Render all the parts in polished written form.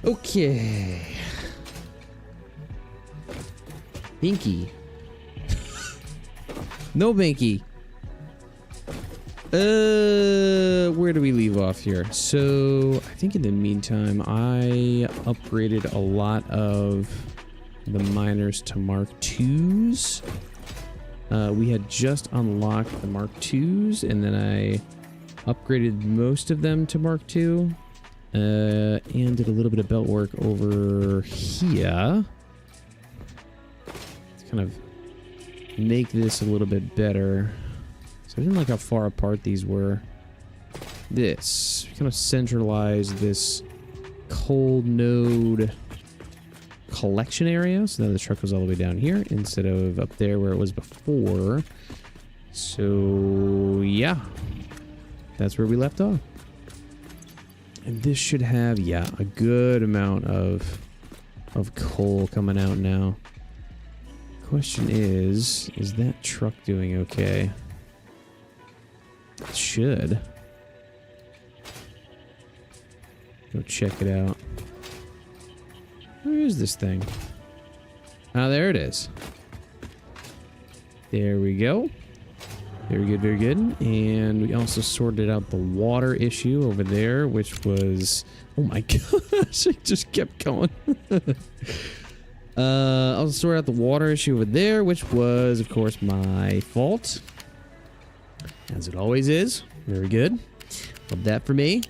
Okay. Binky. No Binky. Where do we leave off here? So, I think in the meantime, I upgraded a lot of the miners to Mark IIs. We had just unlocked the Mark IIs, and then I upgraded most of them to Mark II, and did a little bit of belt work over here to kind of make this a little bit better. So I didn't like how far apart these were. This kind of centralized this cold node collection area. So now the truck goes all the way down here instead of up there where it was before. So yeah, that's where we left off. And this should have, yeah, a good amount of coal coming out now. Question is that truck doing okay? It should. Go check it out. Where is this thing? Ah, there it is. There we go. Very good, very good. And we also sorted out the water issue over there, which was... Oh my gosh, it just kept going. Also sorted out the water issue over there, which was, of course, my fault. As it always is. Very good. Love that for me.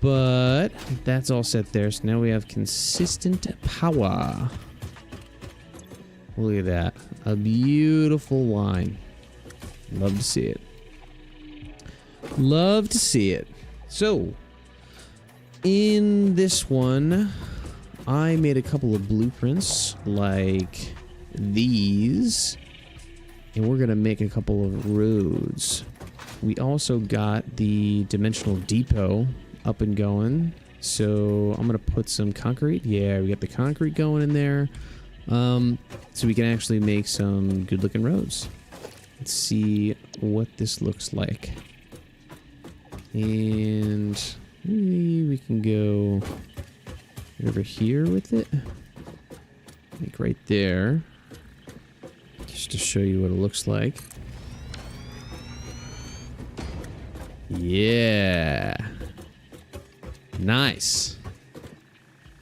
But that's all set there. So now we have consistent power. Look at that. A beautiful line. Love to see it. Love to see it. So, in this one, I made a couple of blueprints like these. And we're going to make a couple of roads. We also got the dimensional depot up and going. So I'm going to put some concrete. Yeah, we got the concrete going in there. So we can actually make some good looking roads. Let's see what this looks like. And maybe we can go over here with it. Like right there. Just to show you what it looks like. Yeah. Nice.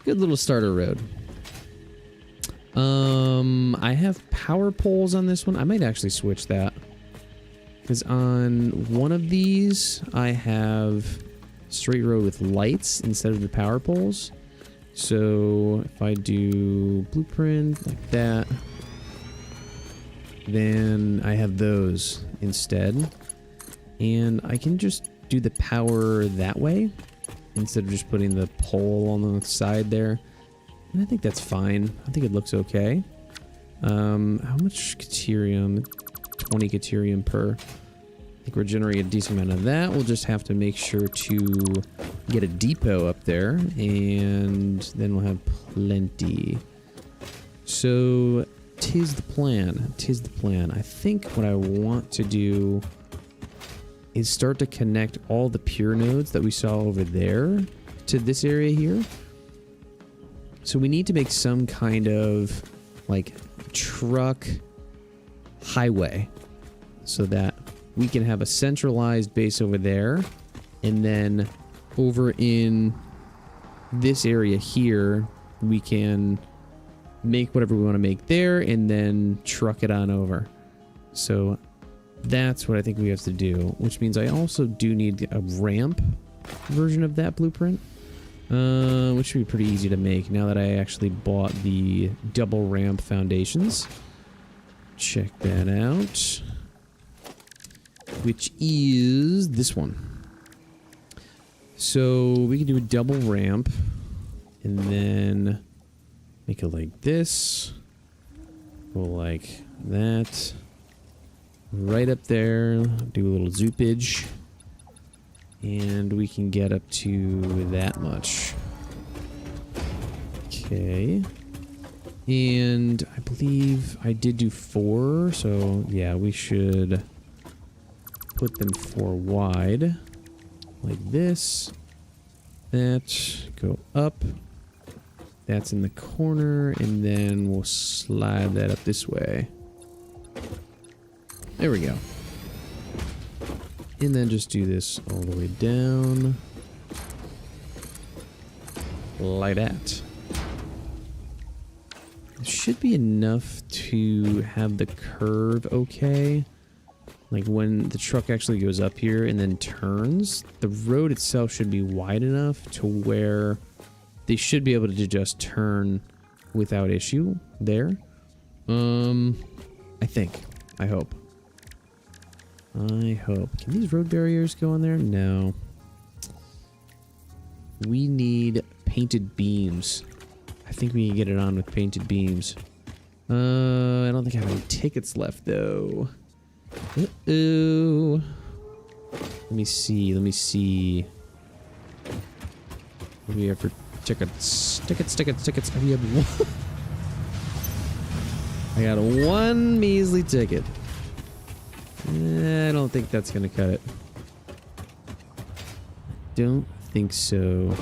Good little starter road. I have power poles on this one. I might actually switch that. Because on one of these, I have straight road with lights instead of the power poles. So if I do blueprint like that, then I have those instead. And I can just do the power that way instead of just putting the pole on the side there. And I think that's fine. I think it looks okay. How much Caterium? 20 Caterium per. I think we're generating a decent amount of that. We'll just have to make sure to get a depot up there, and then we'll have plenty. So, 'tis the plan. 'Tis the plan. I think what I want to do is start to connect all the pure nodes that we saw over there to this area here. So we need to make some kind of like truck highway so that we can have a centralized base over there, and then over in this area here we can make whatever we want to make there and then truck it on over. So that's what I think we have to do, which means I also do need a ramp version of that blueprint, which should be pretty easy to make now that I actually bought the double ramp foundations. Check that out, which is this one. So we can do a double ramp and then make it like this, go like that. Right up there, do a little zoopage, and we can get up to that much. Okay. And I believe I did do 4, so yeah, we should put them 4 wide, like this. that, go up. That's in the corner, and then we'll slide that up this way. There we go. And then just do this all the way down. Like that. It should be enough to have the curve okay. Like when the truck actually goes up here and then turns, the road itself should be wide enough to where they should be able to just turn without issue there. I think. I hope. I hope. Can these road barriers go on there? No. We need painted beams. I think we can get it on with painted beams. I don't think I have any tickets left though. Uh-oh. Let me see. Let me see. What do we have for tickets? Tickets. We have one. I got one measly ticket. I don't think that's gonna cut it. Don't think so.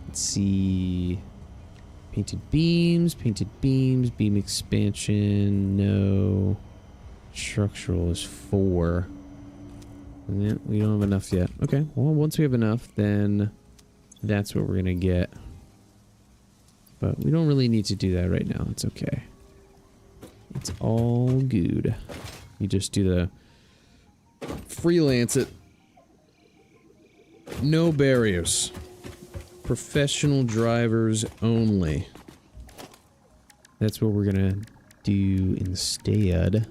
Let's see. Painted beams, beam expansion, no. Structural is 4. Yeah, we don't have enough yet. Okay, well, once we have enough, then that's what we're gonna get. But we don't really need to do that right now. It's okay. It's all good. You just do the freelance it. No barriers. Professional drivers only. That's what we're gonna do instead.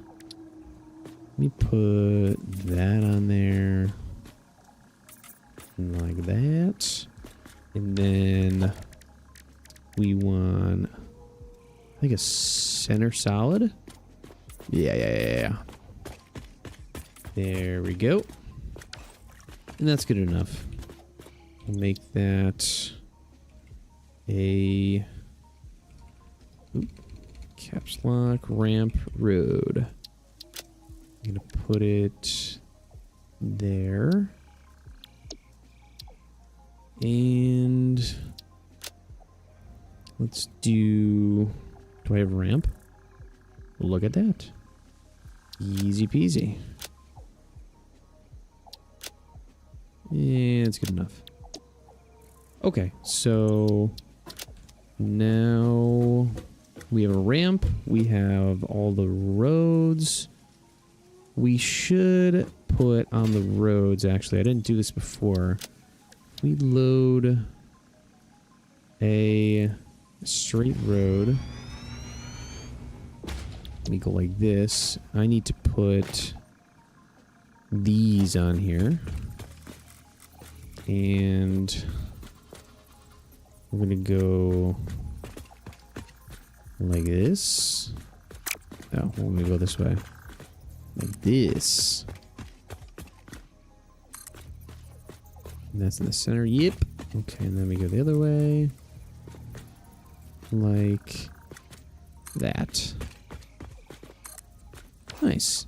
Let me put that on there. Like that. And then we want, I think, a center solid. Yeah. There we go. And that's good enough. We'll make that a caps lock ramp road. I'm gonna put it there. And let's do I have a ramp? Look at that. Easy peasy. Yeah, it's good enough. Okay, so now we have a ramp. We have all the roads. We should put on the roads, actually, I didn't do this before. We load a straight road. Let me go like this. I need to put these on here. And we're gonna go like this. No, we're gonna go this way. Like this. And that's in the center. Yep. Okay, and then we go the other way. Like that. Nice.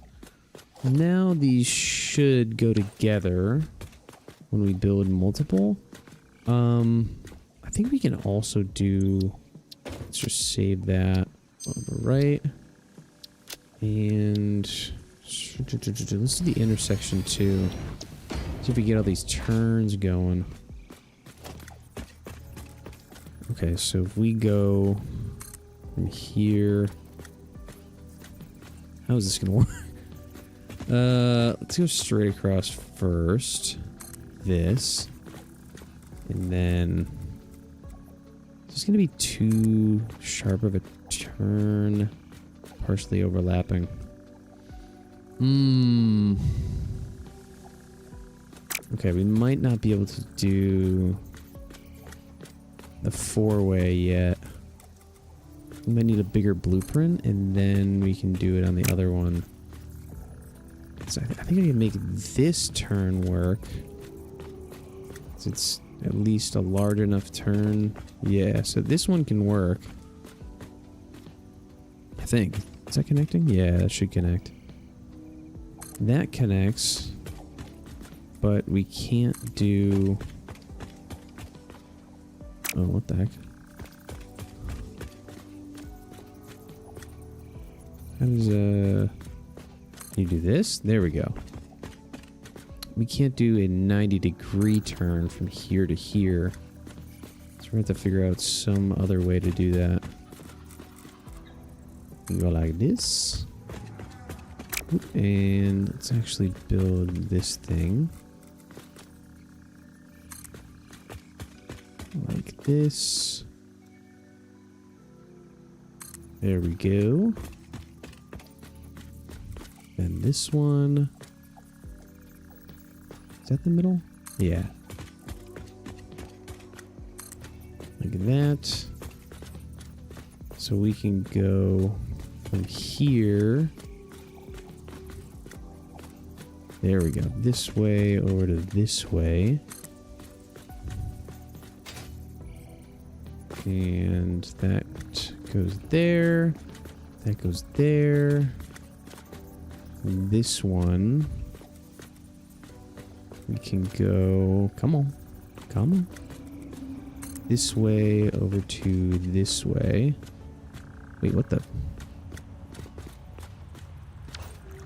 Now these should go together when we build multiple. I think we can also do, let's just save that on the right. And let's do the intersection too. See if we get all these turns going. Okay, so if we go from here, how is this gonna work? Let's go straight across first. This. And then it's gonna be too sharp of a turn, partially overlapping. Okay, we might not be able to do the 4-way yet. We might need a bigger blueprint, and then we can do it on the other one. So I think I can make this turn work. So it's at least a large enough turn. Yeah, so this one can work. I think. Is that connecting? Yeah, that should connect. That connects. but we can't do... Oh, what the heck? How does, you do this? There we go. We can't do a 90-degree turn from here to here. So we have to figure out some other way to do that. We go like this. And let's actually build this thing. Like this. There we go. And this one. Is that the middle? Yeah. Like that. So we can go from here. There we go. This way over to this way. And that goes there. That goes there. And this one. We can go... Come on. Come on. This way over to this way. Wait, what the...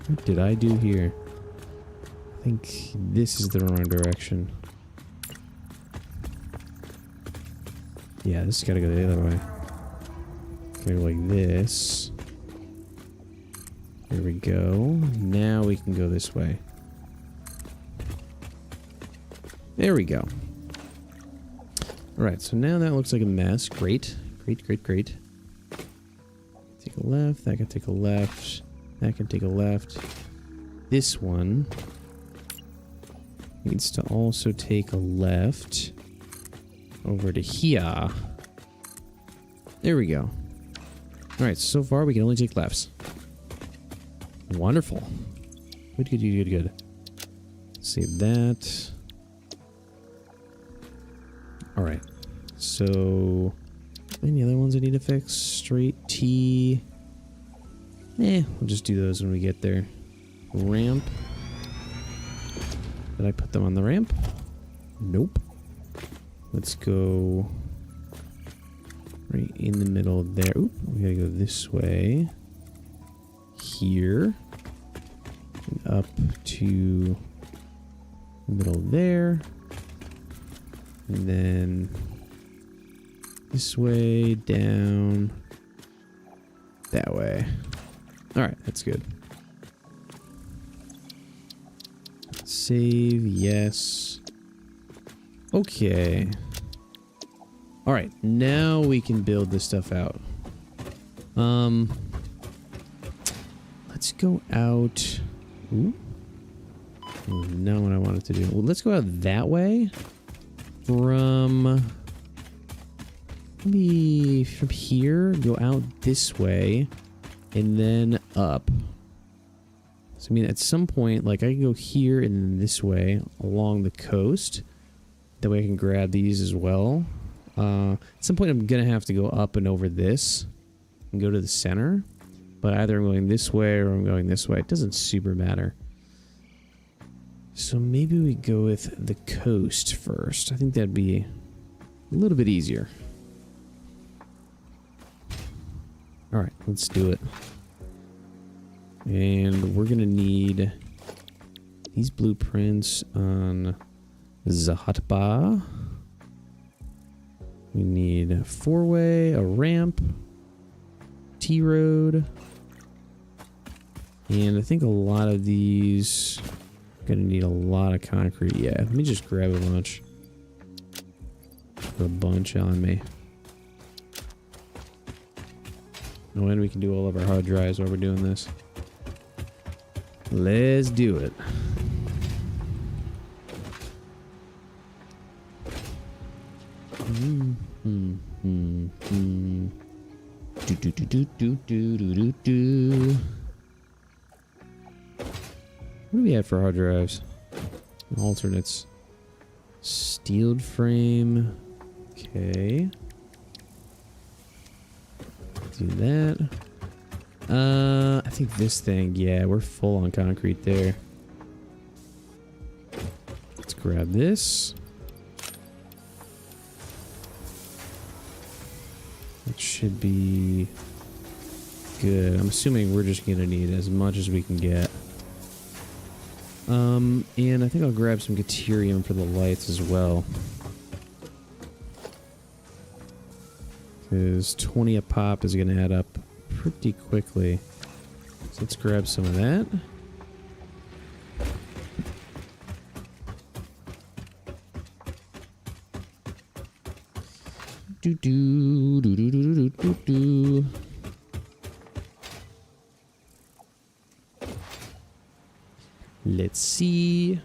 What did I do here? I think this is the wrong direction. Yeah, this has got to go the other way. Go like this. There we go. Now we can go this way. There we go. Alright, so now that looks like a mess. Great. Great, great, great. Take a left. That can take a left. That can take a left. This one needs to also take a left over to here. There we go. Alright, so far we can only take lefts. Wonderful. Good, good, good, good, good. Save that. Alright. So, any other ones I need to fix? Straight T. We'll just do those when we get there. Ramp. Did I put them on the ramp? Nope. Let's go right in the middle there. Oop, we gotta go this way. Here. And up to the middle there. And then this way, down, that way. Alright, that's good. Save, yes. Okay. Alright, now we can build this stuff out. Let's go out. Ooh. Not what I wanted to do. Well, let's go out that way. From maybe from here, go out this way, and then up. So I mean, at some point, like I can go here and then this way along the coast. That way I can grab these as well. At some point, I'm gonna have to go up and over this and go to the center. But either I'm going this way or I'm going this way. It doesn't super matter. So maybe we go with the coast first. I think that'd be a little bit easier. Alright, let's do it. And we're gonna need these blueprints on Zahatba. We need a four-way, a ramp, T-road, and I think a lot of these gonna need a lot of concrete. Yeah, let me just grab a bunch. Put a bunch on me. And then we can do all of our hard drives while we're doing this. Let's do it. What do we have for hard drives? Alternates. Steeled frame. Okay. Do that. I think this thing, yeah, we're full on concrete there. grab this. That should be good. I'm assuming we're just gonna need as much as we can get. And I think I'll grab some Caterium for the lights as well. Because 20 a pop is gonna add up pretty quickly. So let's grab some of that. Do do do do do do do do. Let's see.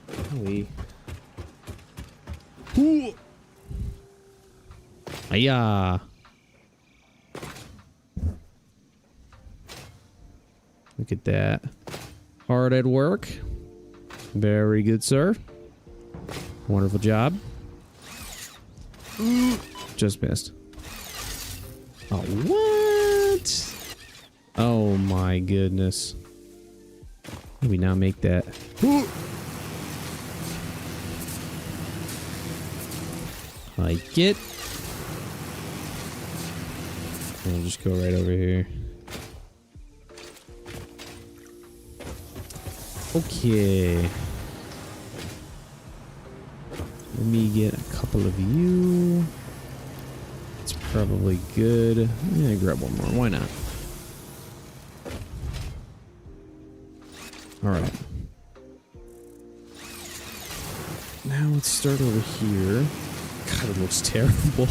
Hiya. Look at that. Hard at work. Very good, sir. Wonderful job. Just missed. Oh, what? Oh my goodness. Maybe not make that. Like it. We'll just go right over here. Okay. Let me get a couple of you. It's probably good. Yeah, grab one more. Why not? Alright. Now let's start over here. God, it looks terrible.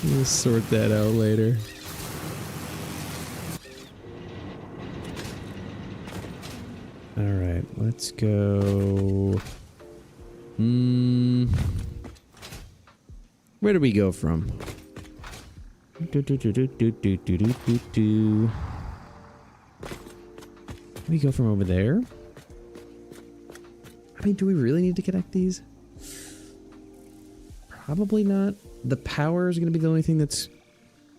We'll sort that out later. Alright, let's go. Where do we go from? We go from over there? I mean, do we really need to connect these? Probably not. The power is going to be the only thing that's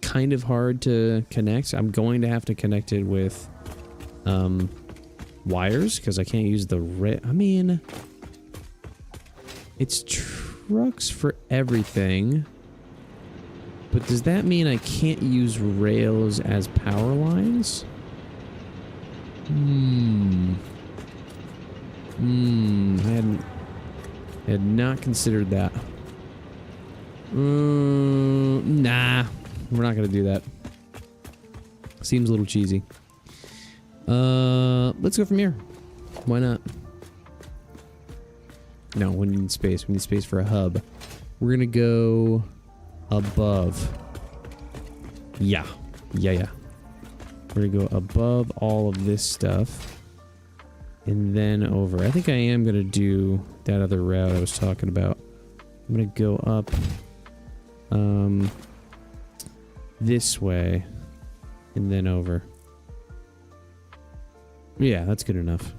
kind of hard to connect. I'm going to have to connect it with wires because I can't use the I mean, it's trucks for everything. But does that mean I can't use rails as power lines? I had not considered that. Nah, we're not gonna do that. Seems a little cheesy. Let's go from here. Why not? No, we need space. We need space for a hub. We're gonna go above. Yeah. We're gonna go above all of this stuff. And then over. I think I am gonna do that other route I was talking about. I'm gonna go up this way and then over. Yeah, that's good enough.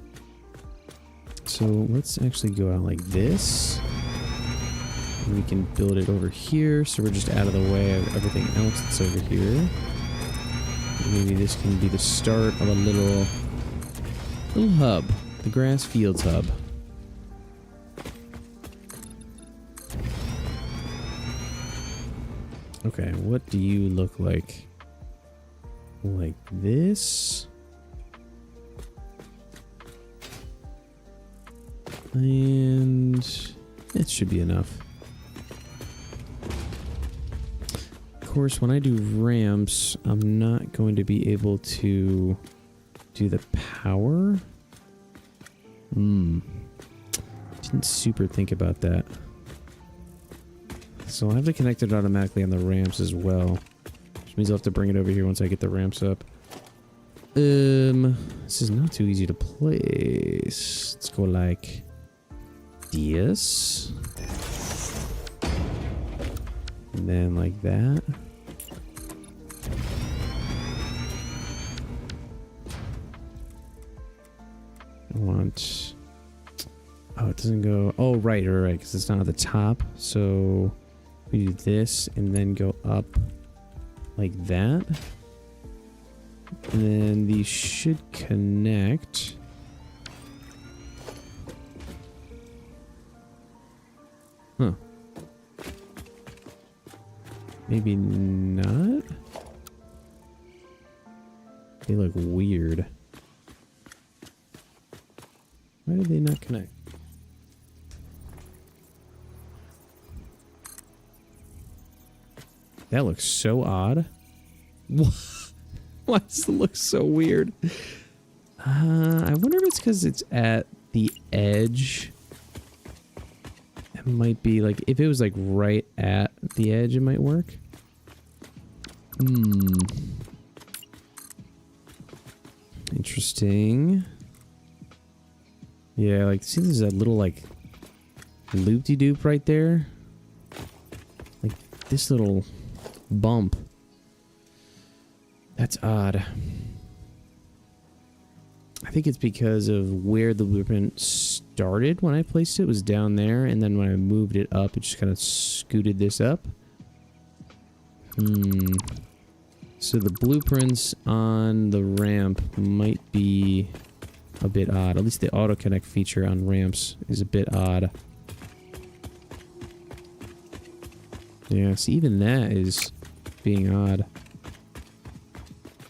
So let's actually go out like this. And we can build it over here, so we're just out of the way of everything else that's over here. Maybe this can be the start of a little hub, the Grass Fields hub. Okay, what do you look like? Like this? And it should be enough. Of course, when I do ramps, I'm not going to be able to do the power. Didn't super think about that. So I'll have to connect it automatically on the ramps as well. Which means I'll have to bring it over here once I get the ramps up. This is not too easy to place. Let's go like this. And then like that. I want... Oh, it doesn't go... Oh, right, because it's not at the top. So we do this and then go up like that. And then these should connect. Maybe not. They look weird. Why did they not connect? That looks so odd. Why does it look so weird? I wonder if it's because it's at the edge. It might be like, if it was like right at the edge, it might work. Interesting. Yeah, like, see there's a little like loop-de-doop right there? Like this little bump. That's odd. I think it's because of where the blueprint started when I placed it. It was down there, and then when I moved it up, it just kind of scooted this up. So the blueprints on the ramp might be a bit odd. At least the auto connect feature on ramps is a bit odd. Yeah, see, even that is being odd.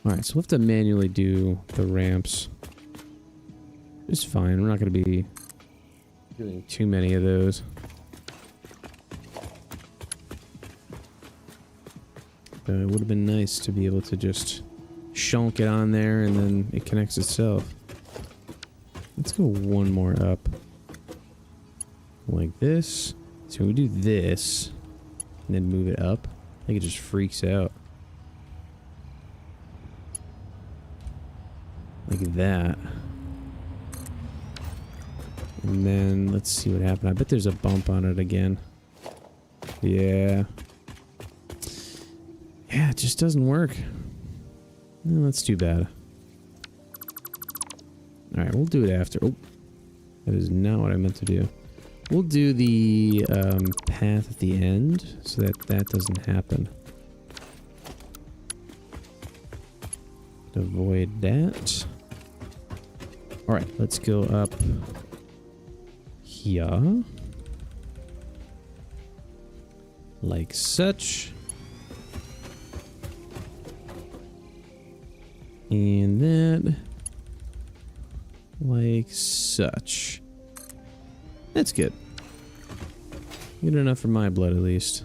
Alright, so we'll have to manually do the ramps. It's fine. We're not going to be doing too many of those. But it would have been nice to be able to just shonk it on there and then it connects itself. Let's go one more up. Like this. So we do this and then move it up. I think it just freaks out. Like that. And then let's see what happened. I bet there's a bump on it again. Yeah. Yeah, it just doesn't work. Well, that's too bad. Alright, we'll do it after. Oh, that is not what I meant to do. We'll do the path at the end so that that doesn't happen. Avoid that. Alright, let's go up here. Like such. And that. Like such. That's good. Good enough for my blood, at least.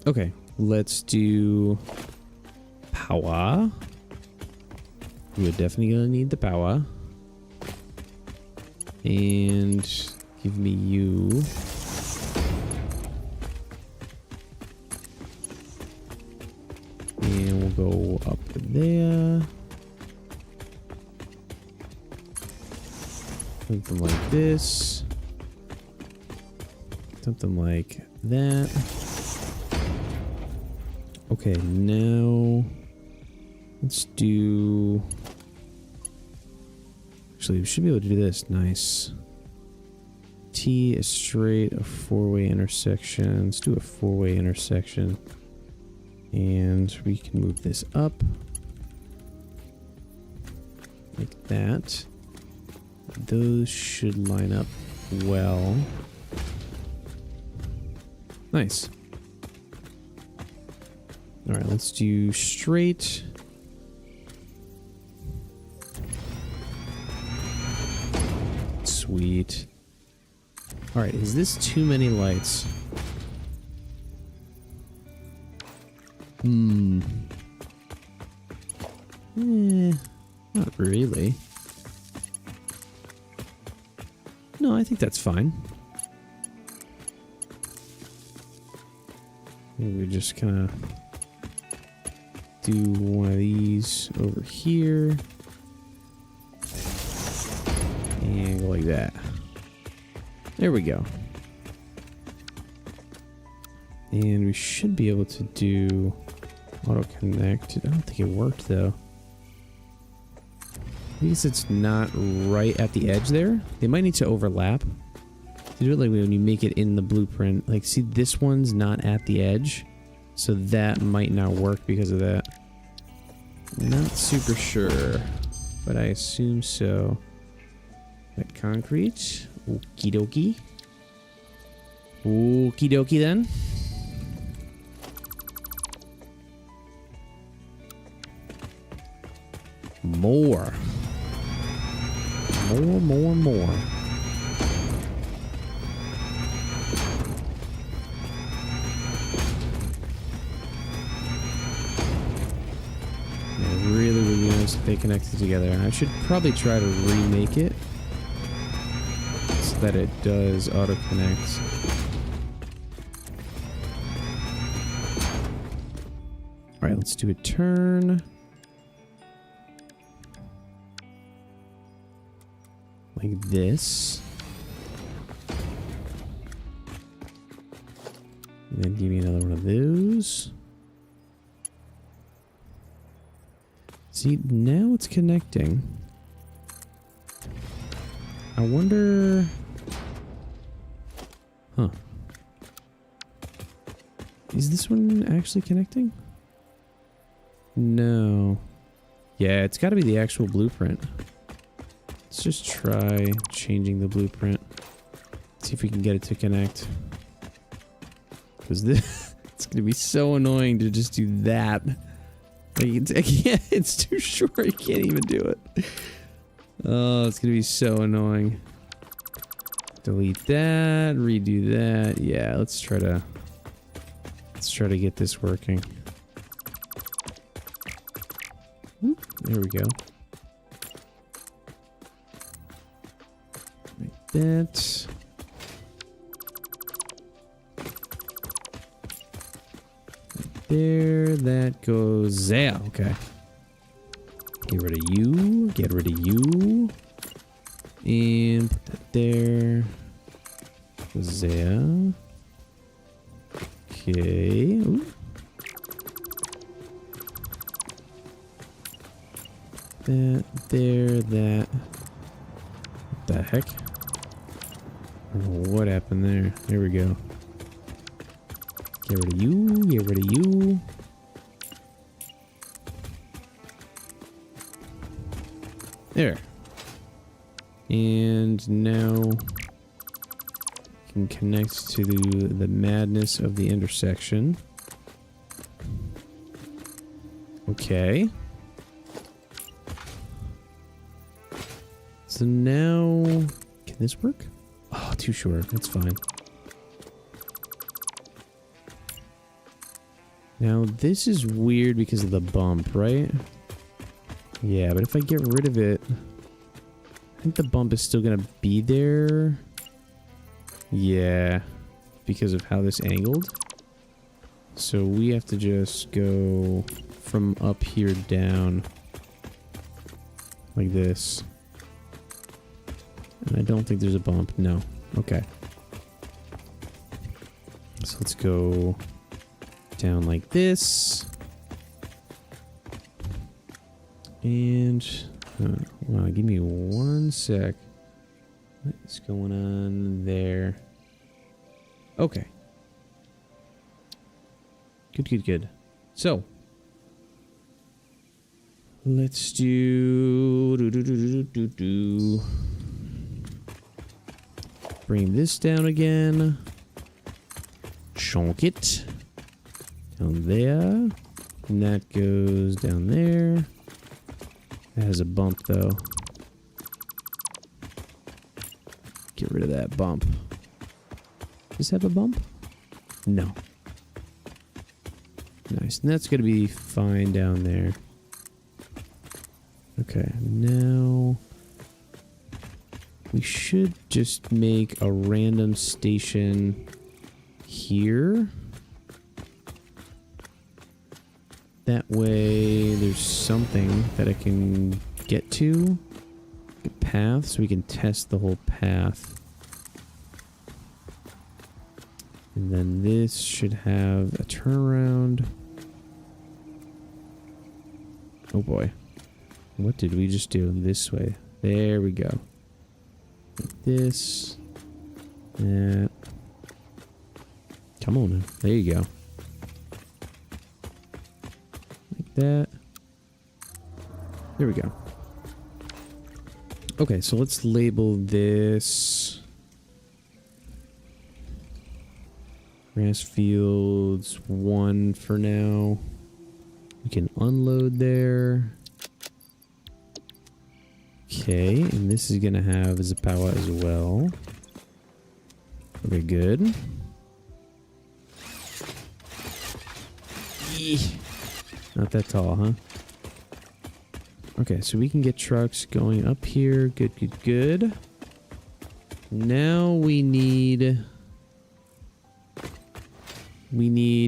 Okay, let's do power. We're definitely gonna need the power. And give me you. And we'll go up there. Something like this. Something like that. Okay, now let's do... Actually, we should be able to do this. Nice. T is straight, a four-way intersection. Let's do a four-way intersection. And we can move this up. Like that. Those should line up well. Nice. Alright, let's do straight. Sweet. Alright, is this too many lights? Not really. No, I think that's fine. Maybe we just kind of do one of these over here. And go like that. There we go. And we should be able to do auto connect. I don't think it worked though. Because it's not right at the edge there. They might need to overlap. To do it like when you make it in the blueprint. Like, see, this one's not at the edge. So that might not work because of that. Not super sure. But I assume so. Wet concrete. Okie dokie. Okie dokie then. more. More. Really would be nice if they connected together. I should probably try to remake it so that it does auto-connect. Alright, let's do a turn. Like this. And then give me another one of those. See, now it's connecting. I wonder... Huh. Is this one actually connecting? No. Yeah, it's got to be the actual blueprint. Let's just try changing the blueprint. See if we can get it to connect. Because this... it's going to be so annoying to just do that. It's too short. I can't even do it. Oh, it's gonna be so annoying. Delete that. Redo that. Yeah, let's try to get this working. Oop, there we go. Like that. There, that goes there. Okay. Get rid of you. Get rid of you. And put that there. Goes there. Okay. Ooh. That, there, that. What the heck? I don't know what happened there. There we go. Get rid of you, get rid of you. There. And now can connect to the madness of the intersection. Okay. So now, can this work? Oh, too short. That's fine. Now, this is weird because of the bump, right? Yeah, but if I get rid of it, I think the bump is still gonna be there. Yeah, because of how this angled. So we have to just go from up here down like this. And I don't think there's a bump. No. Okay. So let's go down like this. And wow, give me one sec. What's going on there? Okay. Good. So let's do bring this down again. Chunk it. Down there. And that goes down there. It has a bump though. Get rid of that bump. Does this have a bump? No. Nice. And that's going to be fine down there. Okay. Now we should just make a random station here. That way there's something that I can get to. A path, so we can test the whole path. And then this should have a turnaround. Oh boy. What did we just do? This way. There we go. Like this. That. Come on now. There you go. Like that. There we go. Okay, so let's label this grass fields 1 for now. We can unload there. Okay, and this is gonna have Zapower as well. Okay, good. Not that tall, huh? Okay, so we can get trucks going up here. Good, good, good. Now we need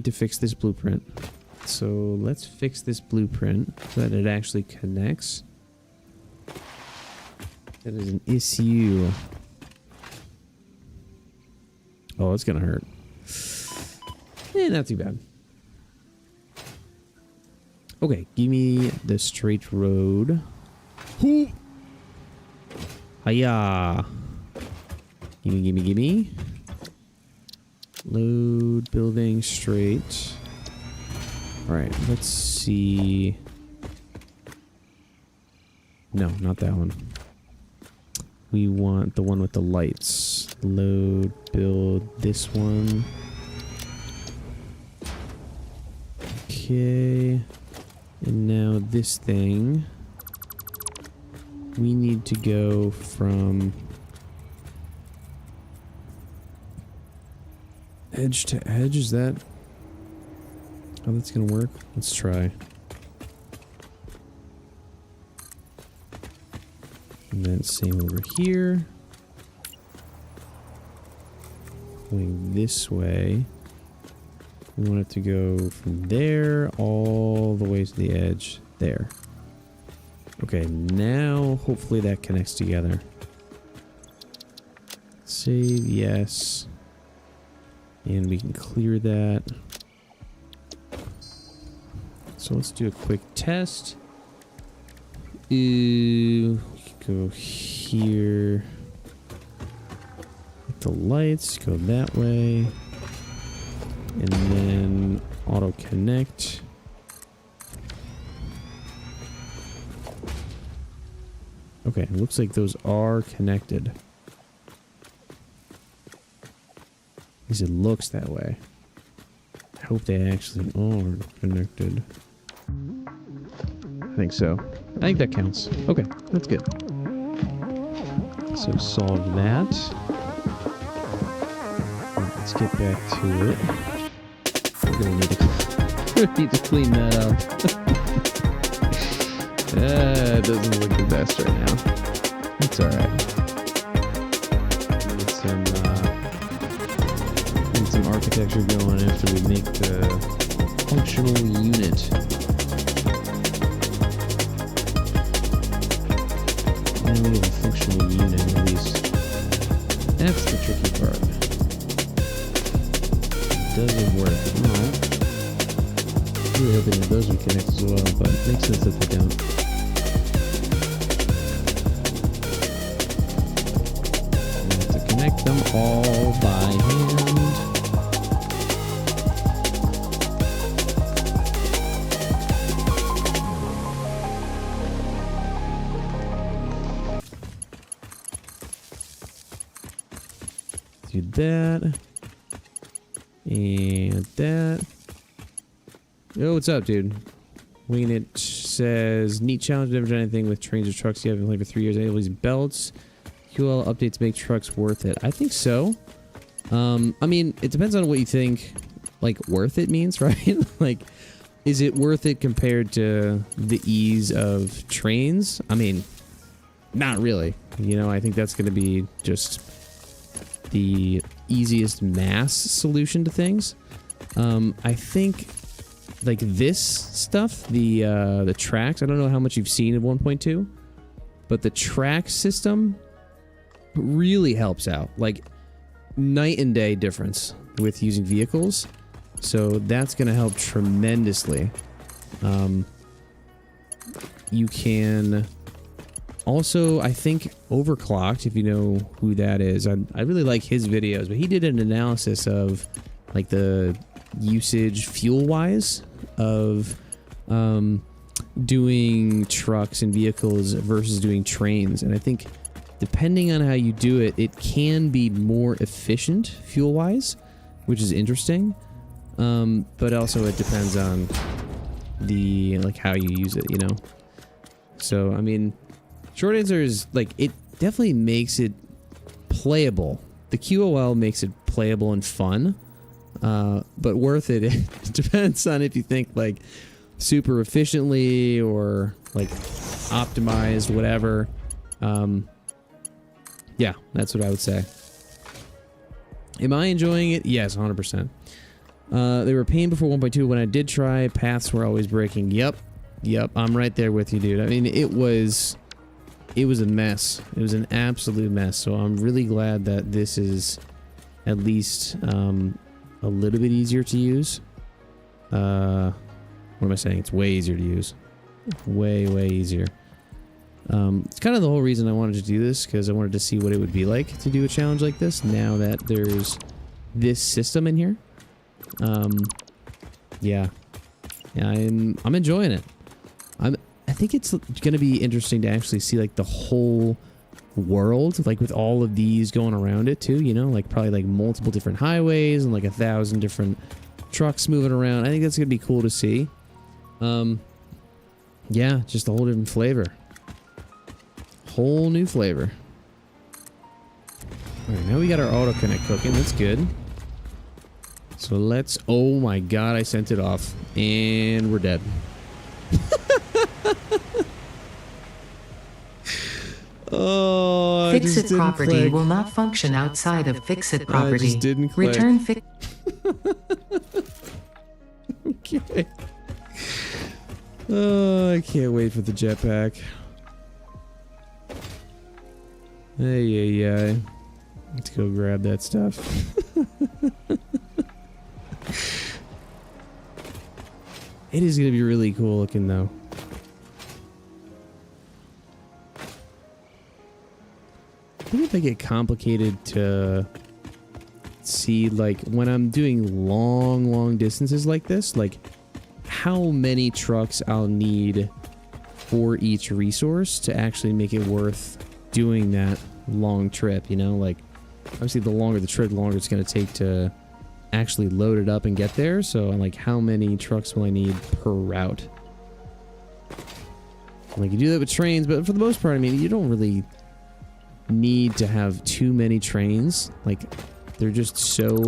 to fix this blueprint. So let's fix this blueprint so that it actually connects. That is an issue. Oh, it's gonna hurt. Not too bad. Okay, give me the straight road. Hiya! Gimme, gimme, gimme. Load, building, straight. Alright, let's see. No, not that one. We want the one with the lights. Load, build this one. Okay. And now this thing. We need to go from edge to edge. Is that how that's gonna work? Let's try. And then same over here. Going this way. We want it to go from there all the way to the edge there. Okay, now hopefully that connects together. Save, yes. And we can clear that. So let's do a quick test. We can go here. With the lights, go that way. And then auto connect. Okay, it looks like those are connected. At least it looks that way. I hope they actually are connected. I think so. I think that counts. Okay, that's good. So solve that. Let's get back to it. We're gonna need to clean that up. It doesn't look the best right now. It's alright. Need some architecture going after we make the functional unit. And we have a functional unit at least. That's the tricky part. It doesn't work. No. Really hoping that those would connect as well, but it makes sense that they don't. We have to connect them all by hand. Do that. And that. Yo, what's up, dude? Winging It says, neat challenge, never done anything with trains or trucks. You haven't played for 3 years. Any of these belts? QL updates make trucks worth it. I think so. I mean, it depends on what you think, like, worth it means, right? Like, is it worth it compared to the ease of trains? I mean, not really. You know, I think that's going to be just the easiest mass solution to things. I think like this stuff, the tracks, I don't know how much you've seen of 1.2, but the track system really helps out. Like night and day difference with using vehicles. So that's going to help tremendously. You can also, I think, Overclocked, if you know who that is. I really like his videos, but he did an analysis of like the usage fuel-wise of doing trucks and vehicles versus doing trains. And I think depending on how you do it, it can be more efficient fuel-wise, which is interesting. But also it depends on the, like, how you use it, you know? So, I mean, Short answer is, like, it definitely makes it playable. The QOL makes it playable and fun, but worth it. It depends on if you think, like, super efficiently or, like, optimized, whatever. Yeah, that's what I would say. Am I enjoying it? Yes, 100%. They were a pain before 1.2. When I did try, paths were always breaking. Yep. I'm right there with you, dude. I mean, it was a mess. It was an absolute mess. So I'm really glad that this is at least a little bit easier to use. What am I saying? It's way easier to use. Way easier. It's kind of the whole reason I wanted to do this, because I wanted to see what it would be like to do a challenge like this now that there's this system in here. Yeah, I'm enjoying it. I think it's gonna be interesting to actually see, like, the whole world, like, with all of these going around it too, you know, like probably like multiple different highways and like 1,000 different trucks moving around. I think that's gonna be cool to see. Yeah, just a whole different flavor. Whole new flavor. Alright, now we got our auto connect cooking. That's good. So let's... Oh my god, I sent it off. And we're dead. Oh, Fixit property will not function outside of Fixit property. I just didn't click. Return fix. Okay. Oh, I can't wait for the jetpack. Hey. Let's go grab that stuff. It is gonna be really cool looking, though. I think if they get complicated to see, like, when I'm doing long distances like this, like, how many trucks I'll need for each resource to actually make it worth doing that long trip, you know? Like, obviously the longer the trip, the longer it's going to take to actually load it up and get there. So, like, how many trucks will I need per route? Like, you do that with trains, but for the most part, I mean, you don't really need to have too many trains. Like, they're just so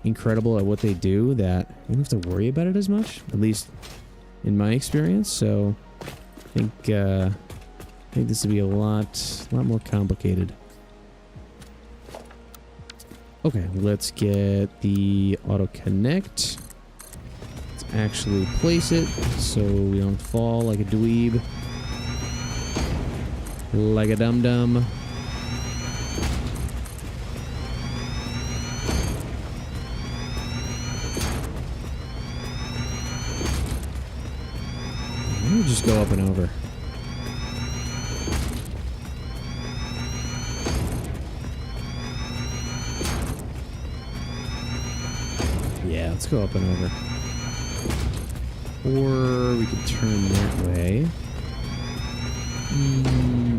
incredible at what they do that you don't have to worry about it as much, at least in my experience. So I think this would be a lot more complicated. Okay, let's get the auto connect. Let's actually place it so we don't fall like a dweeb, like a dum-dum. Just go up and over. Yeah, let's go up and over. Or we could turn that way.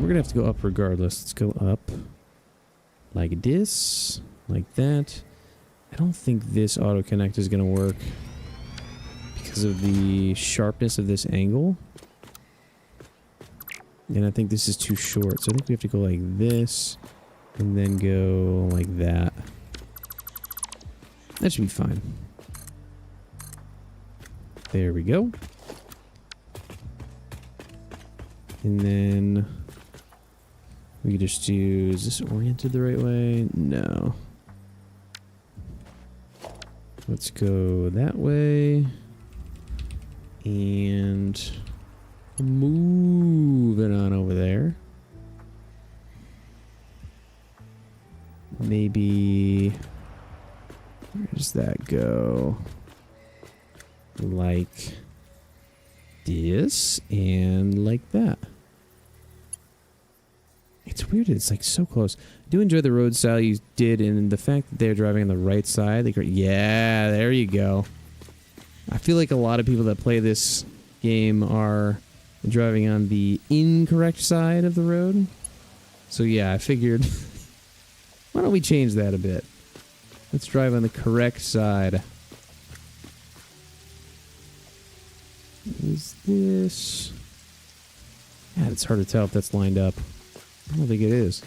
We're gonna have to go up regardless. Let's go up like this, like that. I don't think this auto connect is gonna work because of the sharpness of this angle. And I think this is too short, so I think we have to go like this and then go like that. That should be fine. There we go. And then we could just do... Is this oriented the right way? No. Let's go that way. And... moving on over there. Maybe... where does that go? Like this and like that. It's weird. It's like so close. I do enjoy the road style you did, and the fact that they're driving on the right side. Yeah, there you go. I feel like a lot of people that play this game are driving on the incorrect side of the road. So yeah, I figured, why don't we change that a bit? Let's drive on the correct side. Is this... God, it's hard to tell if that's lined up. I don't think it is.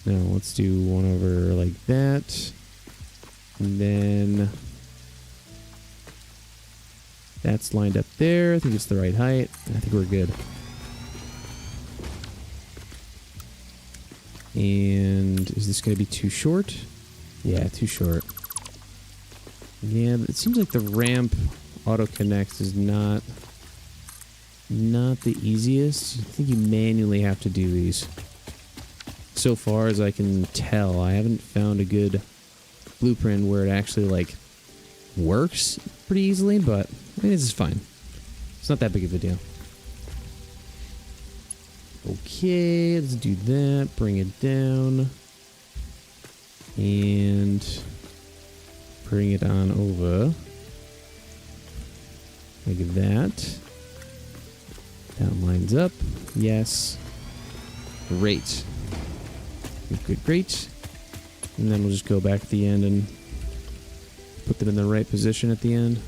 No, let's do one over like that. And then that's lined up there. I think it's the right height. I think we're good. And is this going to be too short? Yeah, too short. Yeah, it seems like the ramp auto connect is not the easiest. I think you manually have to do these. So far as I can tell, I haven't found a good blueprint where it actually like works pretty easily, but I mean, this is fine. It's not that big of a deal. Okay, let's do that. Bring it down. And bring it on over. Like that. That lines up. Yes. Great. Good, great. And then we'll just go back at the end and put them in the right position at the end.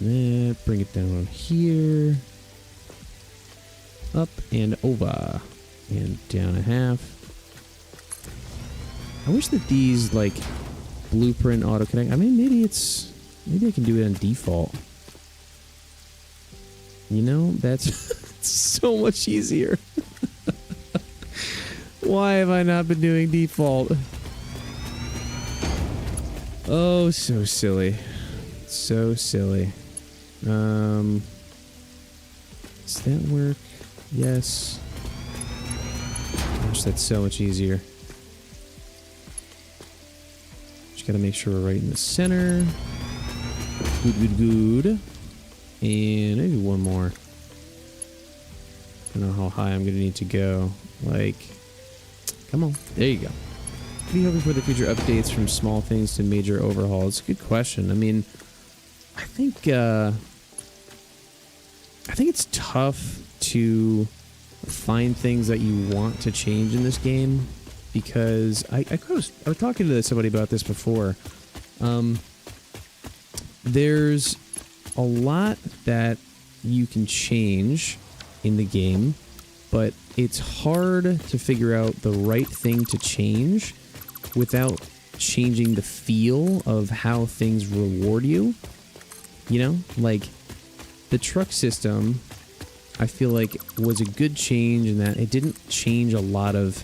That, bring it down here. Up and over. And down a half. I wish that these, like, blueprint auto connect. I mean, maybe I can do it on default. You know, that's so much easier. Why have I not been doing default? Oh, so silly. So silly. Does that work? Yes. Gosh, that's so much easier. Just gotta make sure we're right in the center. Good, good, good. And maybe one more. I don't know how high I'm gonna need to go. Like, come on. There you go. What are you hoping for the future updates from small things to major overhauls? Good question. I mean, I think it's tough to find things that you want to change in this game because I was talking to somebody about this before. There's a lot that you can change in the game, but it's hard to figure out the right thing to change without changing the feel of how things reward you. You know, like the truck system, I feel like was a good change in that it didn't change a lot of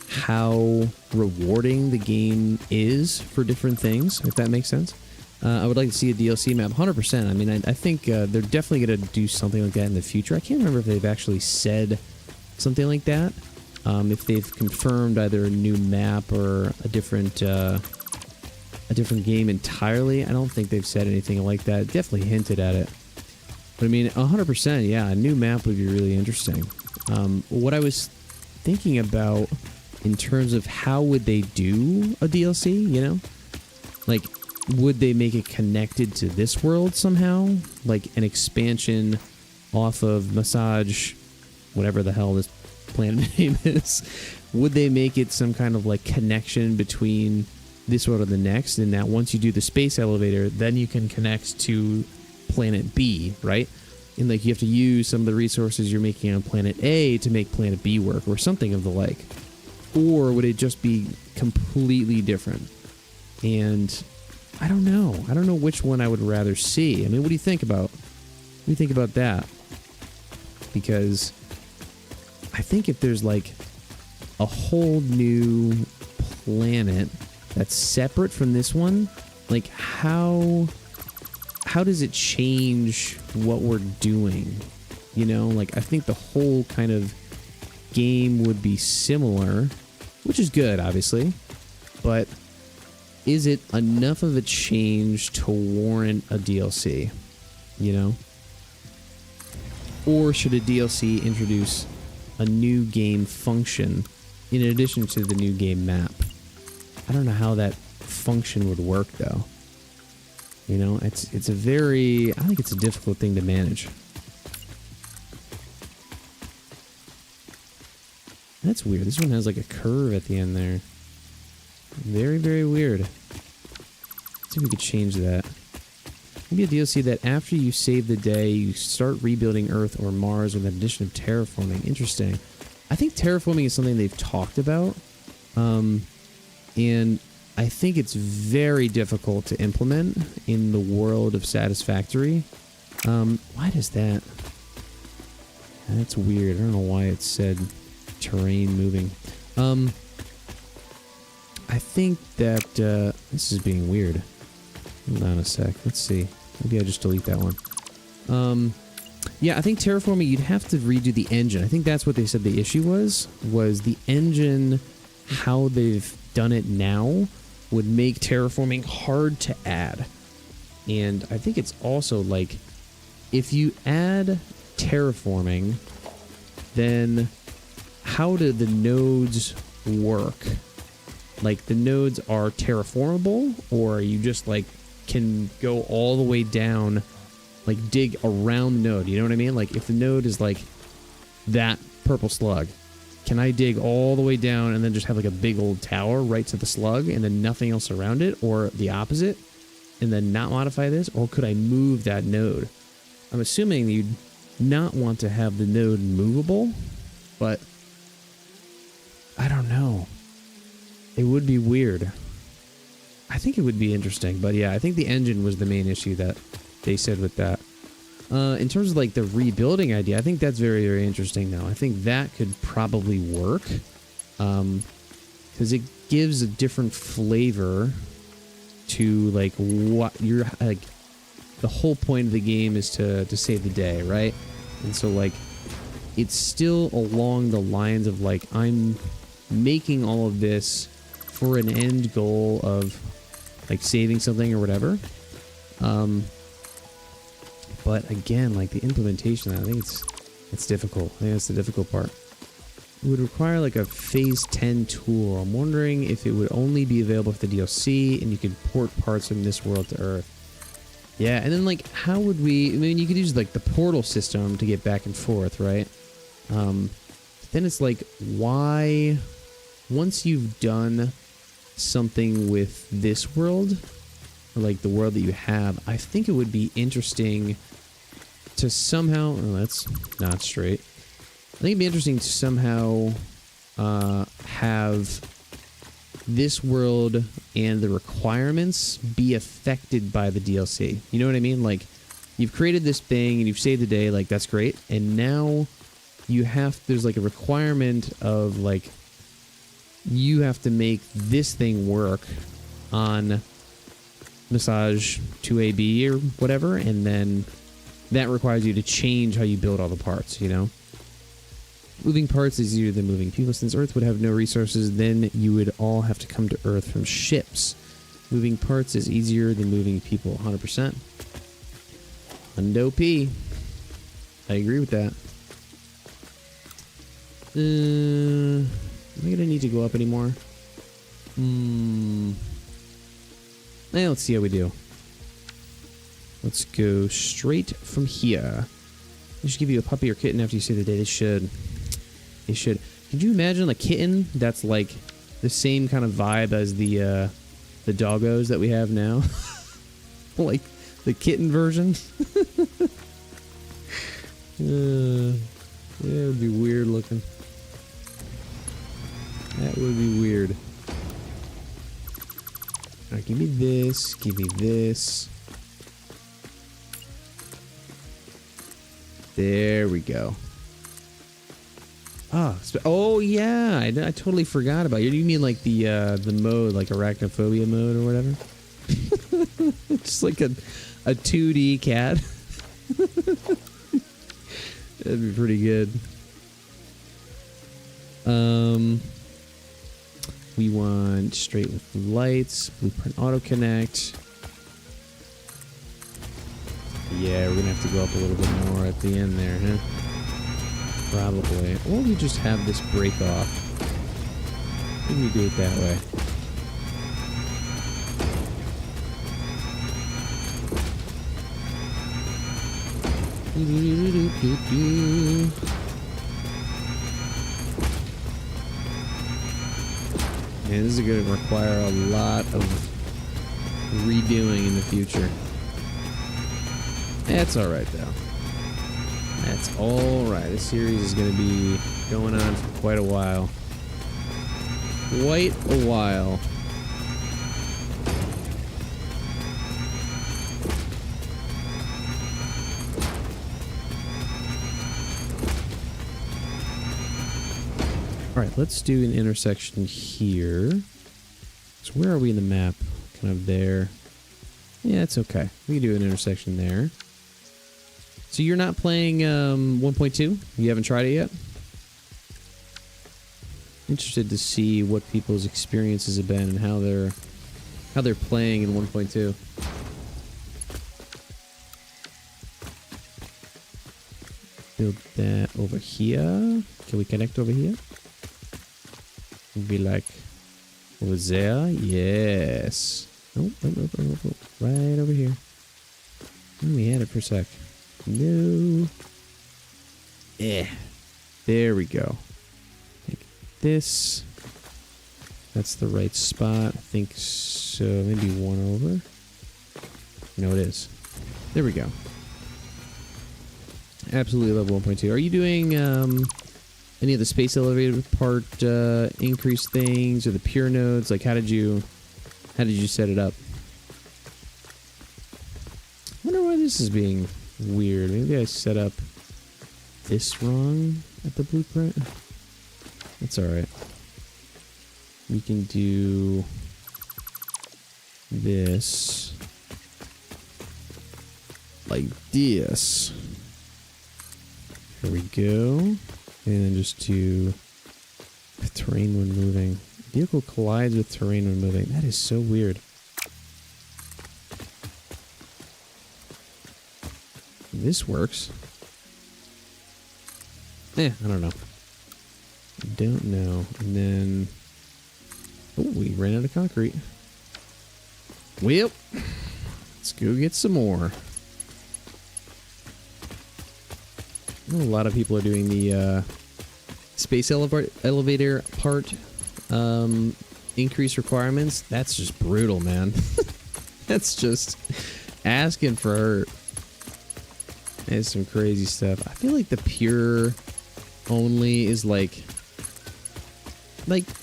how rewarding the game is for different things, if that makes sense. I would like to see a DLC map, 100%. I mean, I think they're definitely going to do something like that in the future. I can't remember if they've actually said something like that. If they've confirmed either a new map or a different game entirely. I don't think they've said anything like that. Definitely hinted at it. But I mean, 100%, yeah, a new map would be really interesting. What I was thinking about in terms of how would they do a DLC, you know? Like, would they make it connected to this world somehow? Like an expansion off of Massage, whatever the hell this planet name is. Would they make it some kind of like connection between this world and the next, and that once you do the space elevator, then you can connect to planet B, right? And like you have to use some of the resources you're making on planet A to make planet B work, or something of the like. Or would it just be completely different? And I don't know. I don't know which one I would rather see. I mean, what do you think about? What do you think about that? Because I think if there's like a whole new planet that's separate from this one, like how does it change what we're doing? You know, like I think the whole kind of game would be similar, which is good, obviously, but is it enough of a change to warrant a DLC? You know? Or should a DLC introduce a new game function in addition to the new game map? I don't know how that function would work, though. You know, it's a very... I think it's a difficult thing to manage. That's weird. This one has like a curve at the end there. Very, very weird. Let's see if we could change that. Maybe a DLC that after you save the day, you start rebuilding Earth or Mars with an addition of terraforming. Interesting. I think terraforming is something they've talked about. And I think it's very difficult to implement in the world of Satisfactory. Why does that? That's weird. I don't know why it said terrain moving. I think that this is being weird. Hold on a sec. Let's see. Maybe I just delete that one. Yeah, I think terraforming, you'd have to redo the engine. I think that's what they said the issue was the engine, how they've done it now, would make terraforming hard to add. And I think it's also like, if you add terraforming, then how do the nodes work? Like, the nodes are terraformable, or you just like can go all the way down, like dig around the node, you know what I mean? Like, if the node is like that purple slug, can I dig all the way down and then just have like a big old tower right to the slug and then nothing else around it, or the opposite, and then not modify this? Or could I move that node? I'm assuming you'd not want to have the node movable, but I don't know. It would be weird. I think it would be interesting, but yeah, I think the engine was the main issue that they said with that. In terms of like the rebuilding idea, I think that's very, very interesting though. I think that could probably work, because it gives a different flavor to like what you're like. The whole point of the game is to save the day, right? And so like, it's still along the lines of like, I'm making all of this for an end goal of like saving something or whatever. But again, like the implementation, I think it's difficult. I think that's the difficult part. It would require like a phase 10 tool. I'm wondering if it would only be available for the DLC and you could port parts from this world to Earth. Yeah, and then like, how would we, I mean, you could use like the portal system to get back and forth, right? Then it's like, why, once you've done something with this world, or like the world that you have, I think it would be interesting to somehow, oh, that's not straight. I think it'd be interesting to somehow have this world and the requirements be affected by the DLC. You know what I mean? Like, you've created this thing and you've saved the day, like that's great. And now you have, there's like a requirement of like, you have to make this thing work on Massage 2AB or whatever, and then that requires you to change how you build all the parts, you know? Moving parts is easier than moving people. Since Earth would have no resources, then you would all have to come to Earth from ships. Moving parts is easier than moving people, 100%. Hundo P. I agree with that. Am I gonna need to go up anymore? Let's see how we do. Let's go straight from here. They should give you a puppy or kitten after you save the day. They should. They should. Could you imagine a kitten that's like the same kind of vibe as the doggos that we have now? Like the kitten version? Yeah, it would be weird looking. That would be weird. Alright, give me this. Give me this. There we go. Oh yeah, I totally forgot about you. You mean like the mode, like arachnophobia mode or whatever? Just like a 2D cat. That'd be pretty good. We want straight with lights, blueprint auto connect. Yeah, we're gonna have to go up a little bit more at the end there, huh? Probably. Or we just have this break off. Maybe we do it that way. Yeah, this is going to require a lot of redoing in the future. That's alright, though. That's alright. This series is going to be going on for quite a while. Quite a while. Alright, let's do an intersection here. So where are we in the map? Kind of there. Yeah, it's okay. We can do an intersection there. So you're not playing 1.2? You haven't tried it yet? Interested to see what people's experiences have been and how they're playing in 1.2. Build that over here. Can we connect over here? Be like over there. Yes. Oh, right over here. Oh, we had it for a sec. No. Yeah. There we go. Take this. That's the right spot. I think so. Maybe one over. No, it is. There we go. Absolutely love 1.2. Are you doing any of the space elevator part increase things or the pure nodes? Like how did you set it up? I wonder why this is being weird. Maybe I set up this wrong at the blueprint. That's alright. We can do this like this. There we go. And then just do terrain when moving. Vehicle collides with terrain when moving. That is so weird. This works. I don't know. Don't know. And then... oh, we ran out of concrete. Well, let's go get some more. I know a lot of people are doing the space elevator part increase requirements. That's just brutal, man. That's just asking for hurt. That's some crazy stuff. I feel like the pure only is like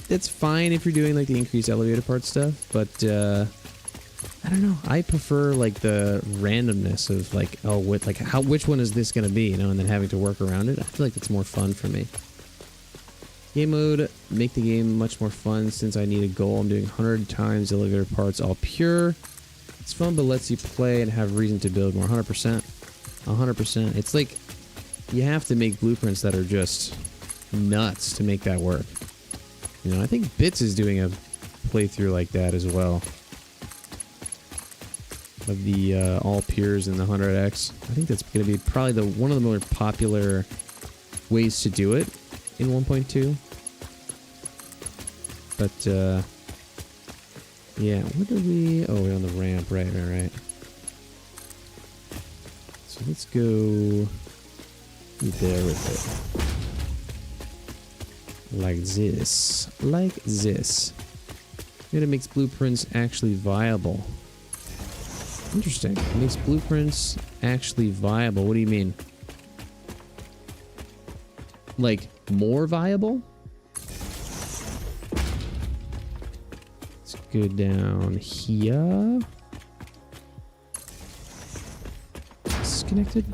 that's fine if you're doing like the increased elevator part stuff, but I don't know. I prefer like the randomness of like, oh, what, like which one is this gonna be, you know, and then having to work around it. I feel like it's more fun for me. Game mode, make the game much more fun. Since I need a goal, I'm doing 100 times elevator parts, all pure. It's fun, but lets you play and have reason to build more. 100%. 100%. It's like you have to make blueprints that are just nuts to make that work. You know, I think Bits is doing a playthrough like that as well. Of the all pures and the 100x. I think that's going to be probably one of the more popular ways to do it in 1.2. But yeah, what are we? Oh, we're on the ramp. Right. So let's go there with it. Like this. Like this. It makes blueprints actually viable. Interesting. It makes blueprints actually viable. What do you mean? Like, more viable? Let's go down here. Disconnected?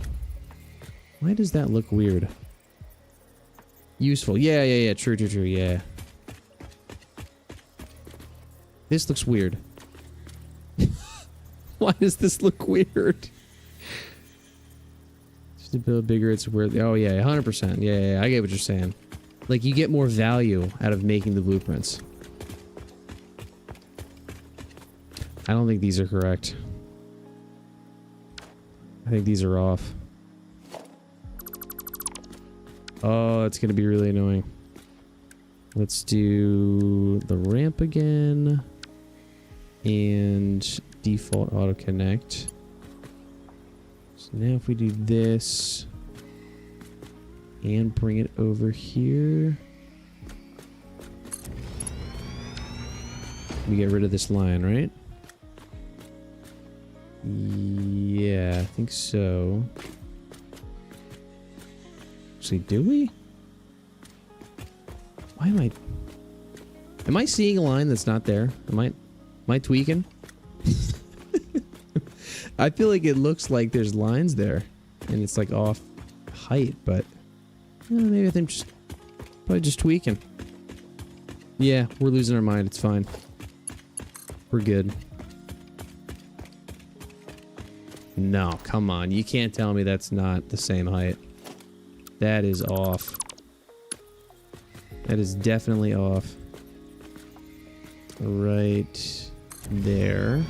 Why does that look weird? Useful. Yeah. True, yeah. This looks weird. Why does this look weird? Just to build bigger, it's weird. Oh, yeah, 100%. Yeah, I get what you're saying. Like, you get more value out of making the blueprints. I don't think these are correct. I think these are off. Oh, it's going to be really annoying. Let's do the ramp again. And default auto connect. So now if we do this and bring it over here, we get rid of this line, right? Yeah. I think so. Actually, do we? Why am I seeing a line that's not there? Am I tweaking? I feel like it looks like there's lines there and it's like off height, but maybe I think probably just tweaking. Yeah, we're losing our mind. It's fine. We're good. No, come on. You can't tell me that's not the same height. That is off. That is definitely off. Right there.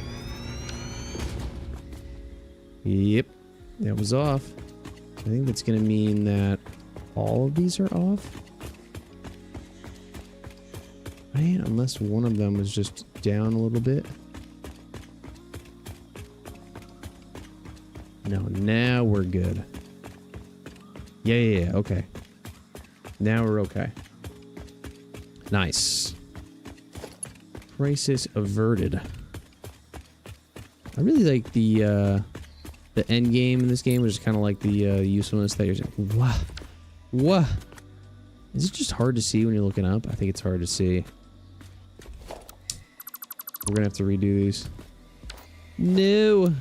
Yep, that was off. I think that's going to mean that all of these are off. Right? Unless one of them was just down a little bit. No, now we're good. Yeah, okay. Now we're okay. Nice. Crisis averted. I really like the end game in this game, which is kind of like the usefulness that you're saying. What? Is it just hard to see when you're looking up? I think it's hard to see. We're gonna have to redo these. No.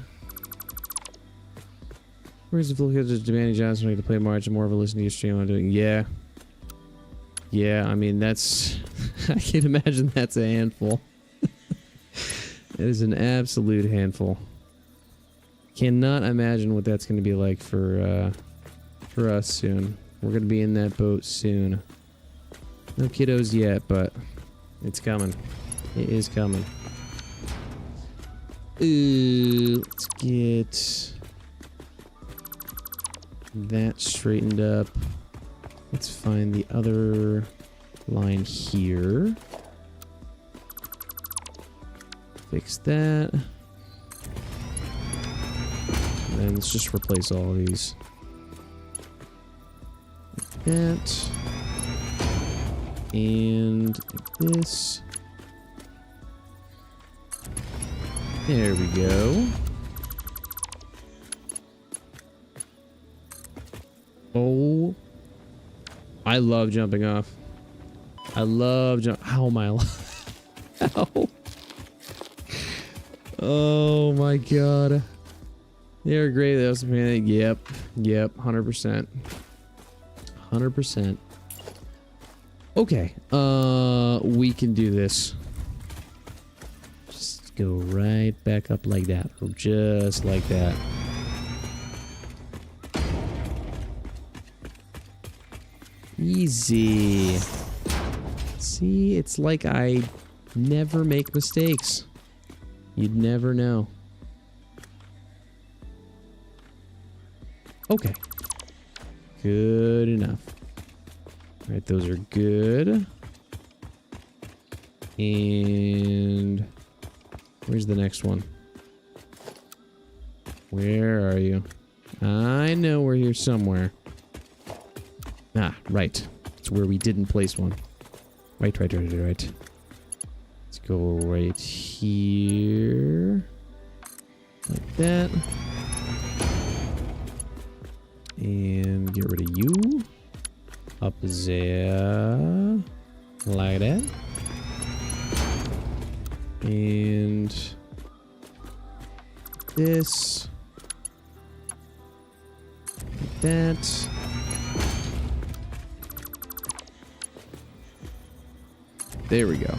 Where's the full just demanding Johnson to play March and more of a listen to your stream I'm doing? Yeah. Yeah, I mean that's I can imagine that's a handful. It is an absolute handful. Cannot imagine what that's gonna be like for us soon. We're gonna be in that boat soon. No kiddos yet, but it's coming. It is coming. Let's get that straightened up. Let's find the other line here. Fix that. And then let's just replace all of these. Like that. And like this. There we go. Oh. I love jumping off. I love how am I alive? Ow. Oh my god. They're great. That was panic. Yep. 100%. 100%. Okay. We can do this. Just go right back up like that. Or just like that. Easy. See, it's like I never make mistakes. You'd never know. Okay. Good enough. All right, those are good. And where's the next one? Where are you? I know we're here somewhere. Ah, right. It's where we didn't place one. Right. Let's go right here. Like that. And get rid of you. Up there. Like that. And this. Like that. There we go.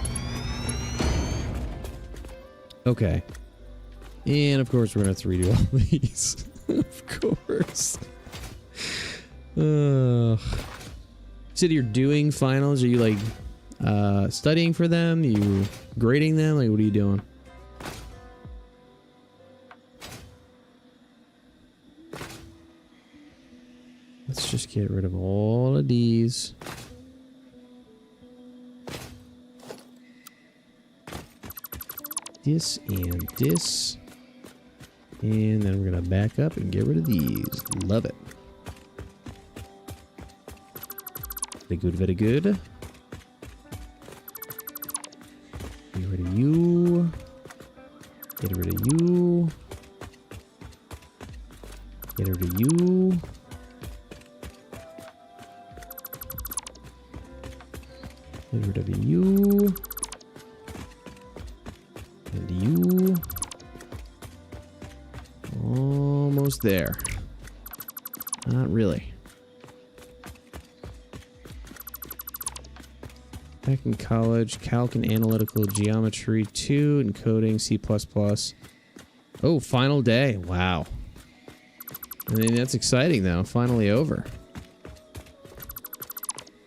Okay. And of course we're going to have to redo all these. Of course. You said you're doing finals. Are you like studying for them? Are you grading them? Like what are you doing? Let's just get rid of all of these. This and this. And then we're going to back up and get rid of these. Love it. Very good, very good. Get rid of you. Get rid of you. Get rid of you. Get rid of you. And you. Almost there. Not really. Back in college, Calc and Analytical Geometry 2, Encoding, C++. Oh, final day. Wow. I mean, that's exciting, though. Finally over.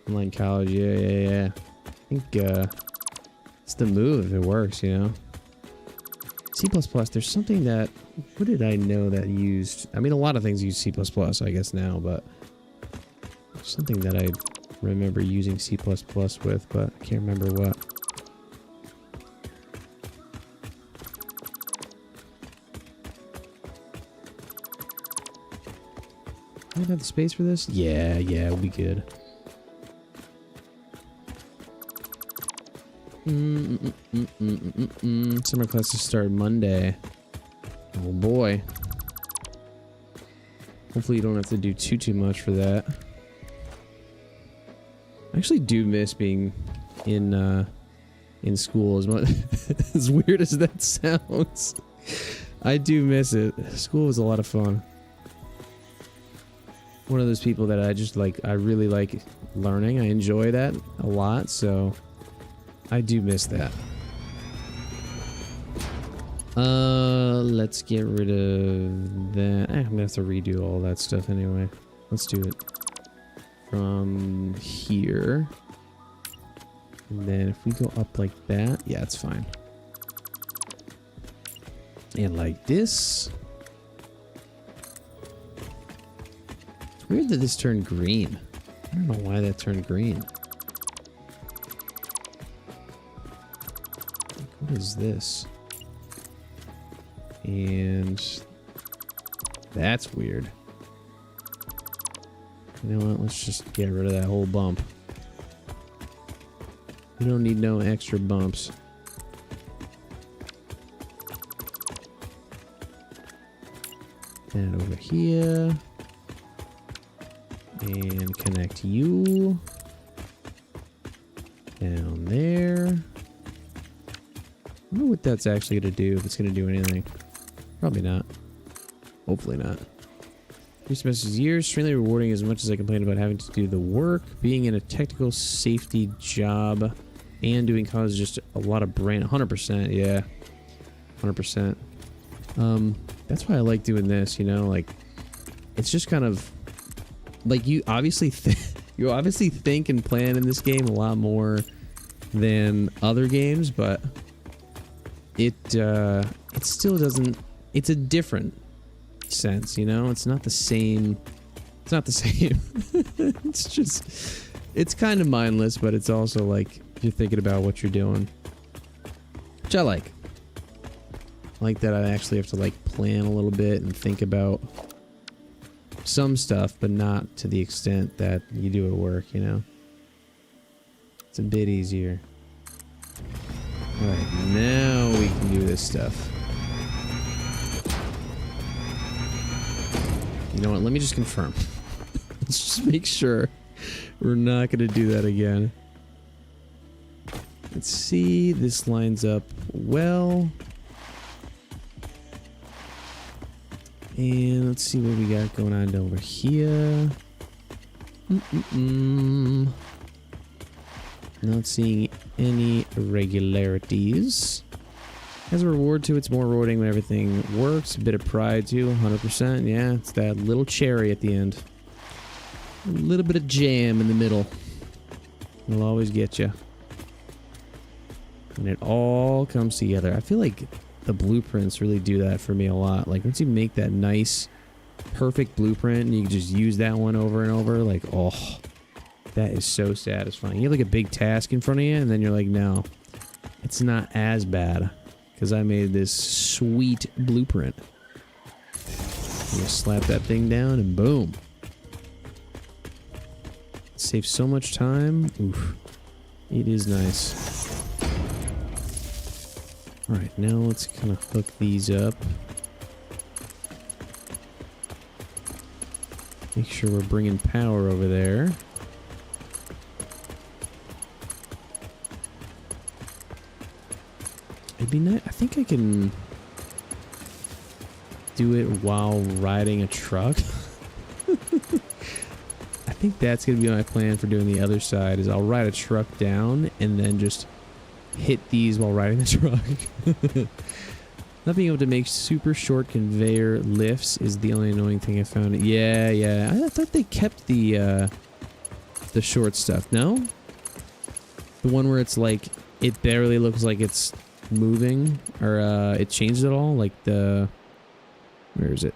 Online college, yeah. I think it's the move if it works, you know? C++, there's something that... What did I know that used... I mean, a lot of things use C++, I guess, now, but... Something that I remember using C++ with, but I can't remember what. Do I have the space for this? Yeah, it'll be good. Summer classes start Monday. Oh boy. Hopefully you don't have to do too much for that. I actually do miss being in school as much as weird as that sounds. I do miss it. School was a lot of fun. One of those people that I just like, I really like learning. I enjoy that a lot, so I do miss that. Let's get rid of that. I'm gonna have to redo all that stuff anyway. Let's do it from here. And then if we go up like that, yeah, it's fine. And like this. It's weird that this turned green. I don't know why that turned green. What is this? And that's weird. You know what? Let's just get rid of that whole bump. We don't need no extra bumps. And over here. And connect you. Down there. I wonder what that's actually going to do, if it's going to do anything. Probably not. Hopefully not. 3 semesters a year, extremely rewarding as much as I complain about having to do the work. Being in a technical safety job and doing college is just a lot of brain. 100%, yeah. 100%. That's why I like doing this, you know? Like, it's just kind of... Like, you obviously think and plan in this game a lot more than other games, but... It still doesn't... It's a different sense, you know? It's not the same... It's not the same. It's just... It's kind of mindless, but it's also like... You're thinking about what you're doing. Which I like. I like that I actually have to like plan a little bit and think about some stuff, but not to the extent that you do at work, you know? It's a bit easier. Alright, now we can do this stuff. You know what? Let me just confirm. Let's just make sure we're not going to do that again. Let's see. This lines up well. And let's see what we got going on over here. Not seeing any irregularities. As a reward too, it's more rewarding when everything works. A bit of pride too, 100%. Yeah, it's that little cherry at the end. A little bit of jam in the middle. It'll always get you. And it all comes together. I feel like the blueprints really do that for me a lot. Like once you make that nice, perfect blueprint and you can just use that one over and over, like, oh, that is so satisfying. You have like a big task in front of you and then you're like, no, it's not as bad because I made this sweet blueprint. You just slap that thing down and boom. It saves so much time. Oof. It is nice. Alright, now let's kind of hook these up. Make sure we're bringing power over there. It'd be nice. I think I can do it while riding a truck. I think that's going to be my plan for doing the other side is I'll ride a truck down and then just hit these while riding the truck. Not being able to make super short conveyor lifts is the only annoying thing I found. Yeah. I thought they kept the short stuff. No? The one where it's like, it barely looks like it's moving, or it changed at all? Like the... Where is it?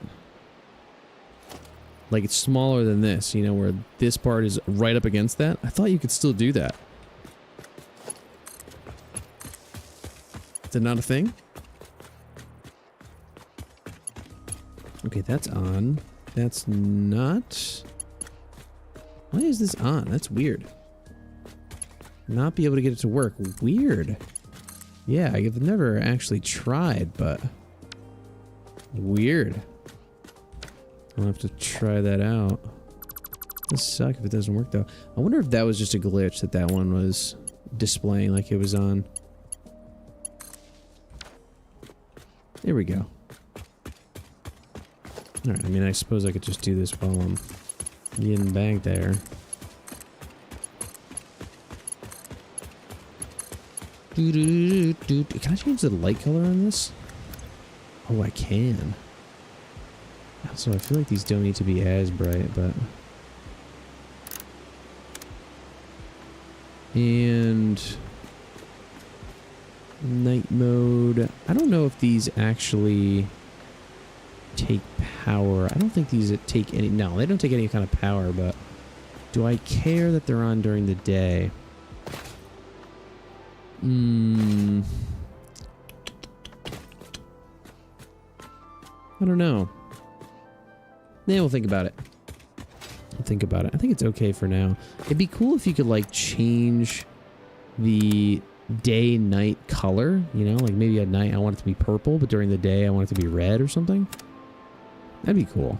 Like it's smaller than this, you know, where this part is right up against that. I thought you could still do that. Is it not a thing? Okay, that's on. That's not... Why is this on? That's weird. Not be able to get it to work. Weird. Yeah, I've never actually tried, but... Weird. I'll have to try that out. This sucks if it doesn't work though. I wonder if that was just a glitch that one was displaying like it was on. There we go. Alright, I mean, I suppose I could just do this while I'm getting back there. Can I change the light color on this? Oh, I can. So I feel like these don't need to be as bright, but... And... Night mode. I don't know if these actually take power. I don't think these take any... No, they don't take any kind of power, but... Do I care that they're on during the day? I don't know. Yeah, we'll think about it. We'll think about it. I think it's okay for now. It'd be cool if you could, like, change the day-night color. You know, like maybe at night I want it to be purple, but during the day I want it to be red or something. That'd be cool.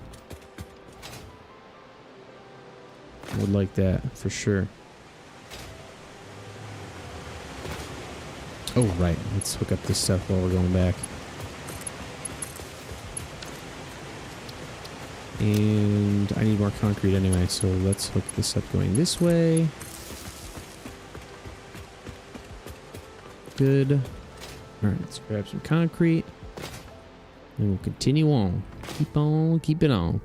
I would like that, for sure. Oh, right. Let's hook up this stuff while we're going back. And I need more concrete anyway, so let's hook this up going this way. Good. Alright, let's grab some concrete. And we'll continue on. Keep on, keep it on.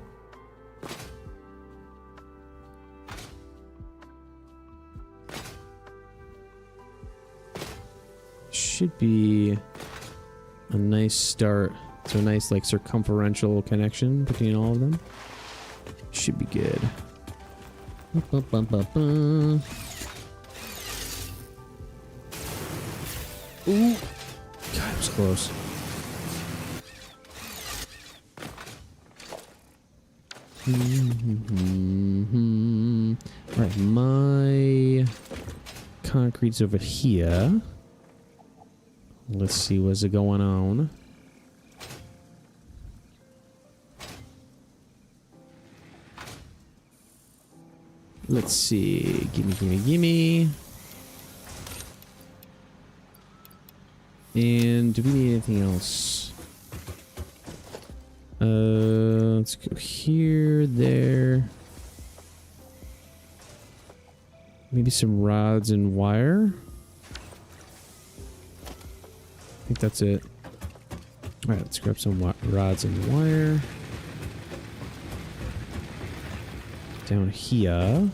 Should be a nice start. So a nice, like, circumferential connection between all of them. Should be good. Ooh, God, it was close. Alright, my concrete's over here. Let's see what's going on. Let's see. Gimme. And do we need anything else? Let's go here, there. Maybe some rods and wire. I think that's it. Alright, let's grab some rods and wire. Down here.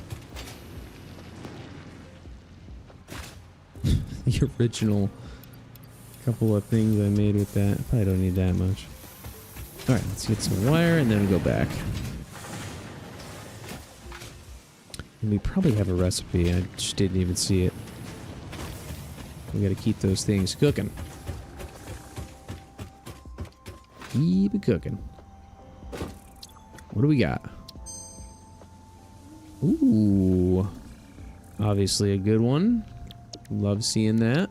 The original couple of things I made with that. Probably don't need that much. Alright, let's get some wire and then go back. And we probably have a recipe. I just didn't even see it. We gotta keep those things cooking. Keep it cooking. What do we got? Ooh. Obviously a good one. Love seeing that.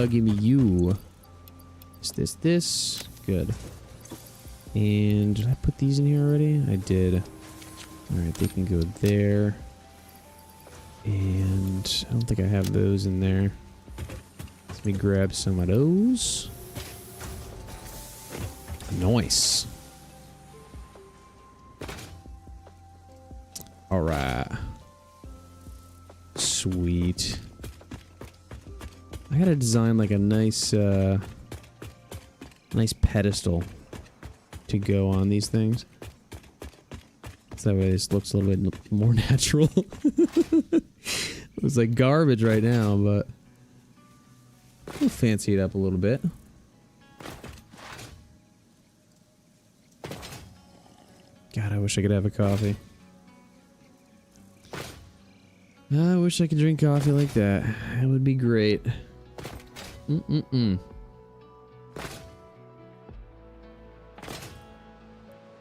Give me you. This. Good. And did I put these in here already? I did. Alright, they can go there. And I don't think I have those in there. Let me grab some of those. Nice. Alright. Sweet. I gotta design like a nice nice pedestal to go on these things. So that way this looks a little bit more natural. Looks like garbage right now, but we'll fancy it up a little bit. God, I wish I could have a coffee. I wish I could drink coffee like that. That would be great.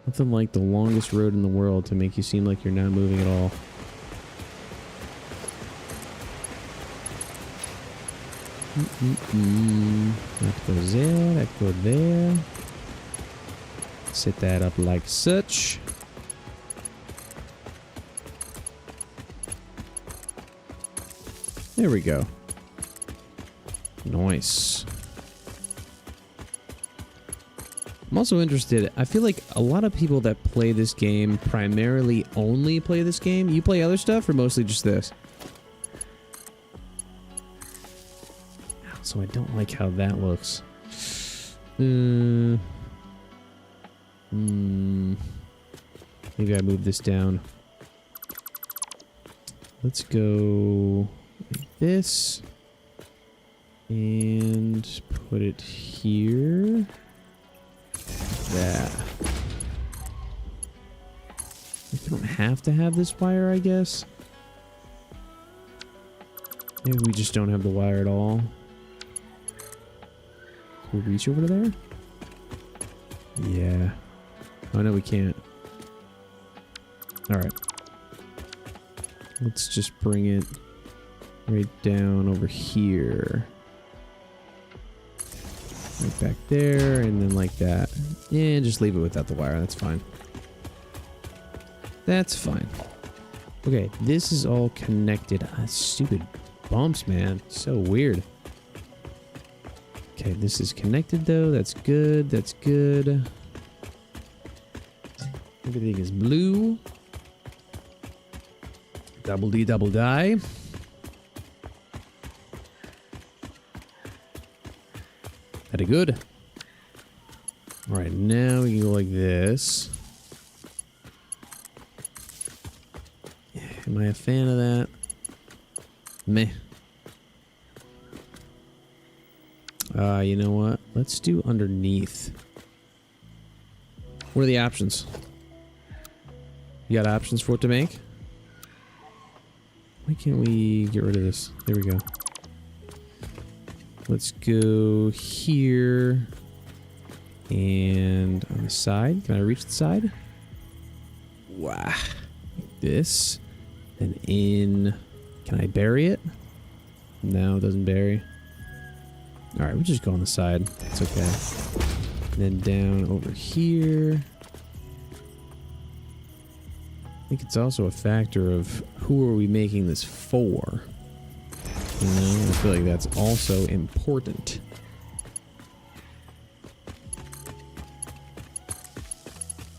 Nothing like the longest road in the world to make you seem like you're not moving at all. That goes there, that goes there. Set that up like such. There we go. Nice. I'm also interested. I feel like a lot of people that play this game primarily only play this game. You play other stuff or mostly just this? So I don't like how that looks. Maybe I move this down. Let's go like this. And put it here. That. I don't have to have this wire, I guess. Maybe we just don't have the wire at all. Can we reach over to there? Yeah. Oh, no, we can't. Alright. Let's just bring it right down over here. Right back there, and then like that. And just leave it without the wire. That's fine. That's fine. Okay, this is all connected. Stupid bumps, man. So weird. Okay, this is connected though. That's good. That's good. Everything is blue. Double D, double die. Very good. All right, now we can go like this. Am I a fan of that? Meh. You know what? Let's do underneath. What are the options? You got options for what to make? Why can't we get rid of this? There we go. Let's go here. And on the side. Can I reach the side? Wow. Like this. Then in. Can I bury it? No, it doesn't bury. Alright, we'll just go on the side. It's okay. And then down over here. I think it's also a factor of who are we making this for. You know, I feel like that's also important.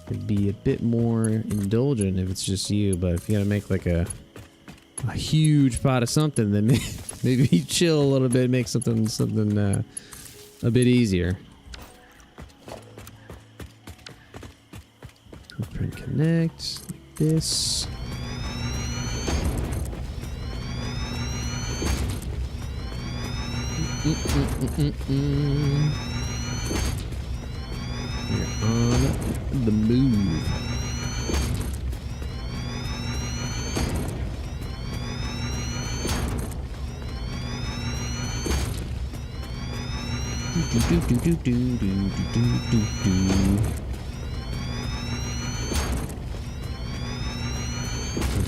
It'd be a bit more indulgent if it's just you, but if you gotta make like a huge pot of something, then maybe chill a little bit, make something a bit easier. Print connect like this. We're on the move.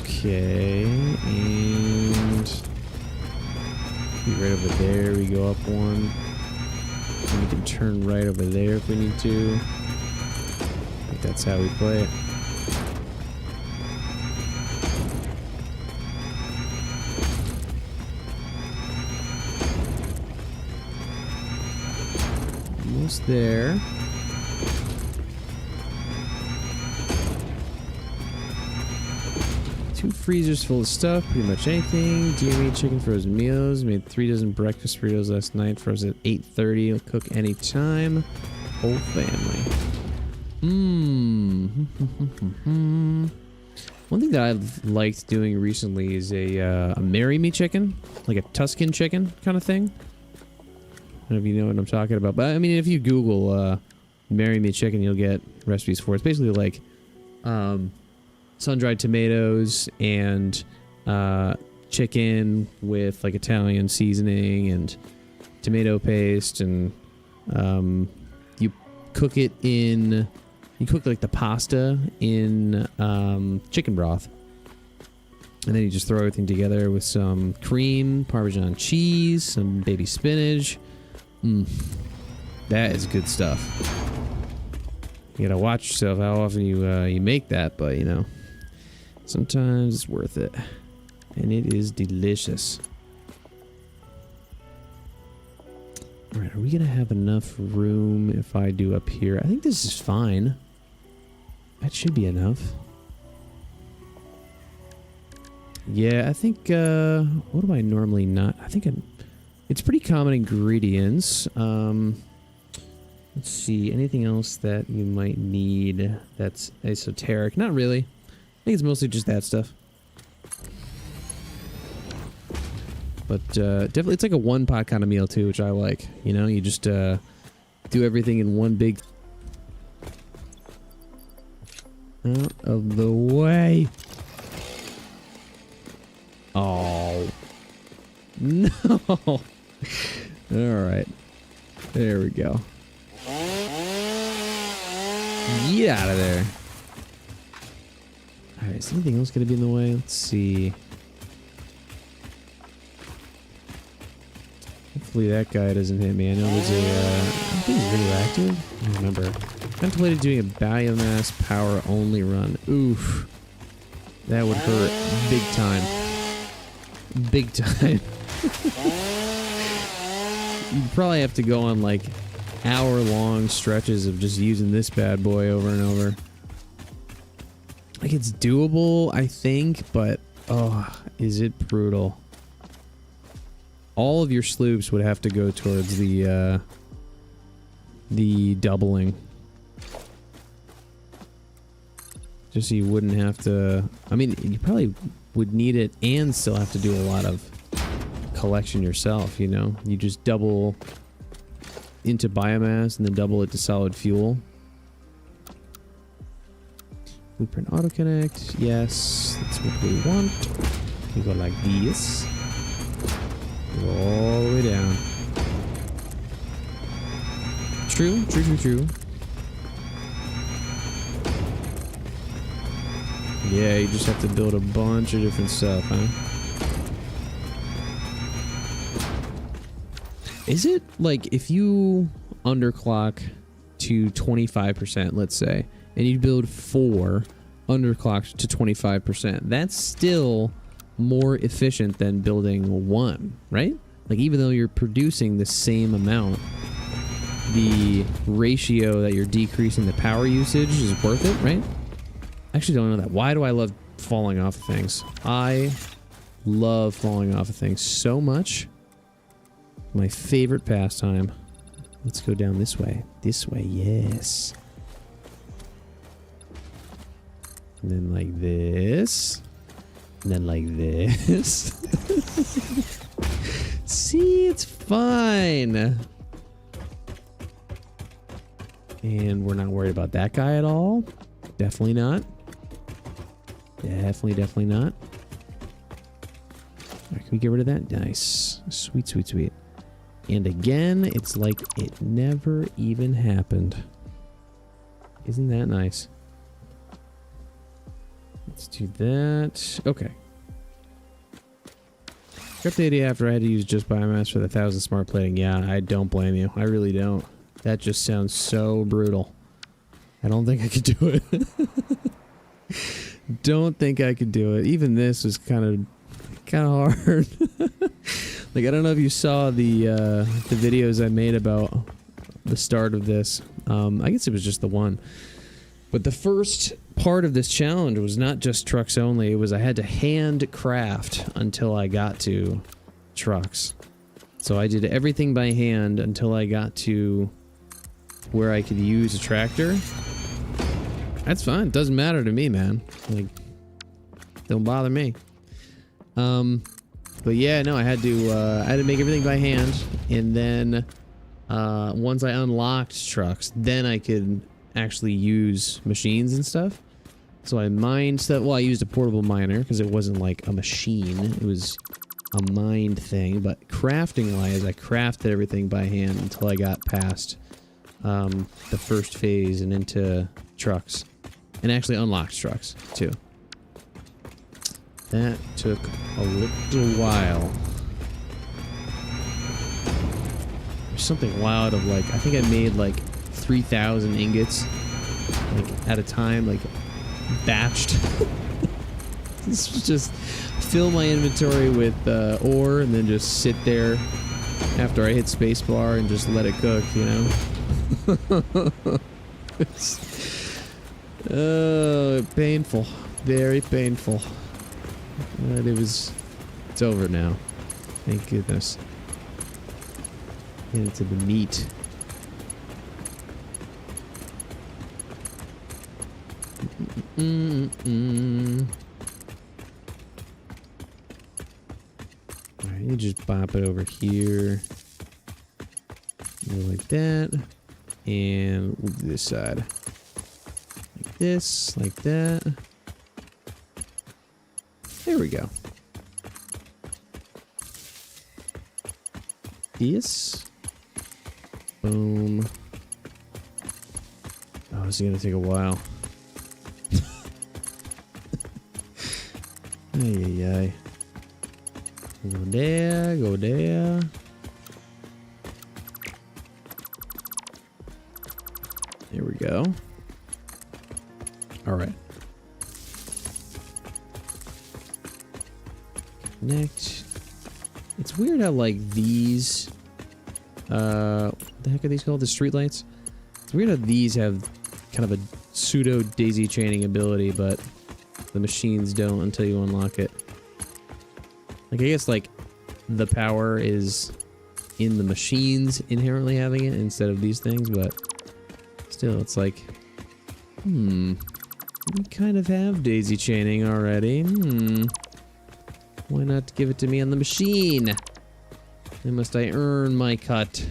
Okay, and right over there we go up one. And we can turn right over there if we need to. I think that's how we play it. Almost there. Two freezers full of stuff, pretty much anything. DME chicken frozen meals. Made 3 dozen breakfast burritos last night. Frozen at 8:30. I'll cook anytime. Whole family. One thing that I've liked doing recently is a marry me chicken, like a Tuscan chicken kind of thing. I don't know if you know what I'm talking about, but I mean, if you Google marry me chicken, you'll get recipes for it. It's basically like sun-dried tomatoes and chicken with like Italian seasoning and tomato paste, and you cook it in. You cook like the pasta in chicken broth, and then you just throw everything together with some cream, Parmesan cheese, some baby spinach. That is good stuff. You gotta watch yourself how often you make that, but you know, sometimes it's worth it, and it is delicious. All right, are we gonna have enough room if I do up here? I think this is fine. That should be enough. Yeah, I think, what do I normally not? I think it's pretty common ingredients. Let's see, anything else that you might need that's esoteric? Not really. I think it's mostly just that stuff. But definitely, it's like a one-pot kind of meal too, which I like. You know, you just do everything in one big... Out of the way. Oh. No. Alright. There we go. Get out of there. Alright, is anything else going to be in the way? Let's see. Hopefully that guy doesn't hit me. I know there's a... I think he's radioactive. I don't remember. Contemplated doing a biomass power only run. Oof. That would hurt big time. Big time. You'd probably have to go on like hour-long stretches of just using this bad boy over and over. Like, it's doable, I think, but oh, is it brutal. All of your sloops would have to go towards the doubling. Just so you wouldn't have to... I mean, you probably would need it and still have to do a lot of collection yourself, you know? You just double into biomass and then double it to solid fuel. Blueprint autoconnect. Yes, that's what we want. We go like this. Go all the way down. True, true, true, true. Yeah, you just have to build a bunch of different stuff, huh? Is it like if you underclock to 25%, let's say, and you build 4 underclocked to 25%, that's still more efficient than building 1, right? Like, even though you're producing the same amount, the ratio that you're decreasing the power usage is worth it, right? I actually don't know that. Why do I love falling off of things? I love falling off of things so much. My favorite pastime. Let's go down this way. This way, yes. And then like this. And then like this. See, it's fine. And we're not worried about that guy at all. Definitely not. Definitely not. Alright, can we get rid of that? Nice. Sweet, sweet, sweet. And again, it's like it never even happened. Isn't that nice? Let's do that. Okay. Scrap the idea after I had to use just biomass for the 1,000 smart plating. Yeah, I don't blame you. I really don't. That just sounds so brutal. I don't think I could do it. Don't think I could do it. Even this was kind of hard. Like, I don't know if you saw the videos I made about the start of this. I guess it was just the one. But the first part of this challenge was not just trucks only. It was I had to handcraft until I got to trucks. So I did everything by hand until I got to where I could use a tractor. That's fine. It doesn't matter to me, man. Like, don't bother me. But yeah, no, I had to make everything by hand, and then once I unlocked trucks, then I could actually use machines and stuff. So I mined stuff. Well, I used a portable miner because it wasn't like a machine; it was a mined thing. But crafting-wise, I crafted everything by hand until I got past the first phase and into trucks, and actually unlocked trucks too. That took a little while. There's something wild of like, I think I made like 3,000 ingots like at a time, like batched. This was just fill my inventory with ore and then just sit there after I hit spacebar and just let it cook, you know? Oh, painful. Very painful. But it's over now. Thank goodness. Get into the meat. Alright, you just bop it over here. Go like that. And we'll do this side. Like this, like that. There we go. This. Boom. Oh, this is gonna take a while. Ay, ay, ay. Go there, go there. There we go. All right. Connect. It's weird how like these what the heck are these called? The street lights? It's weird how these have kind of a pseudo daisy chaining ability, but the machines don't until you unlock it. Like, I guess like the power is in the machines inherently having it instead of these things, but still it's like, we kind of have daisy chaining already. Why not give it to me on the machine? Then must I earn my cut?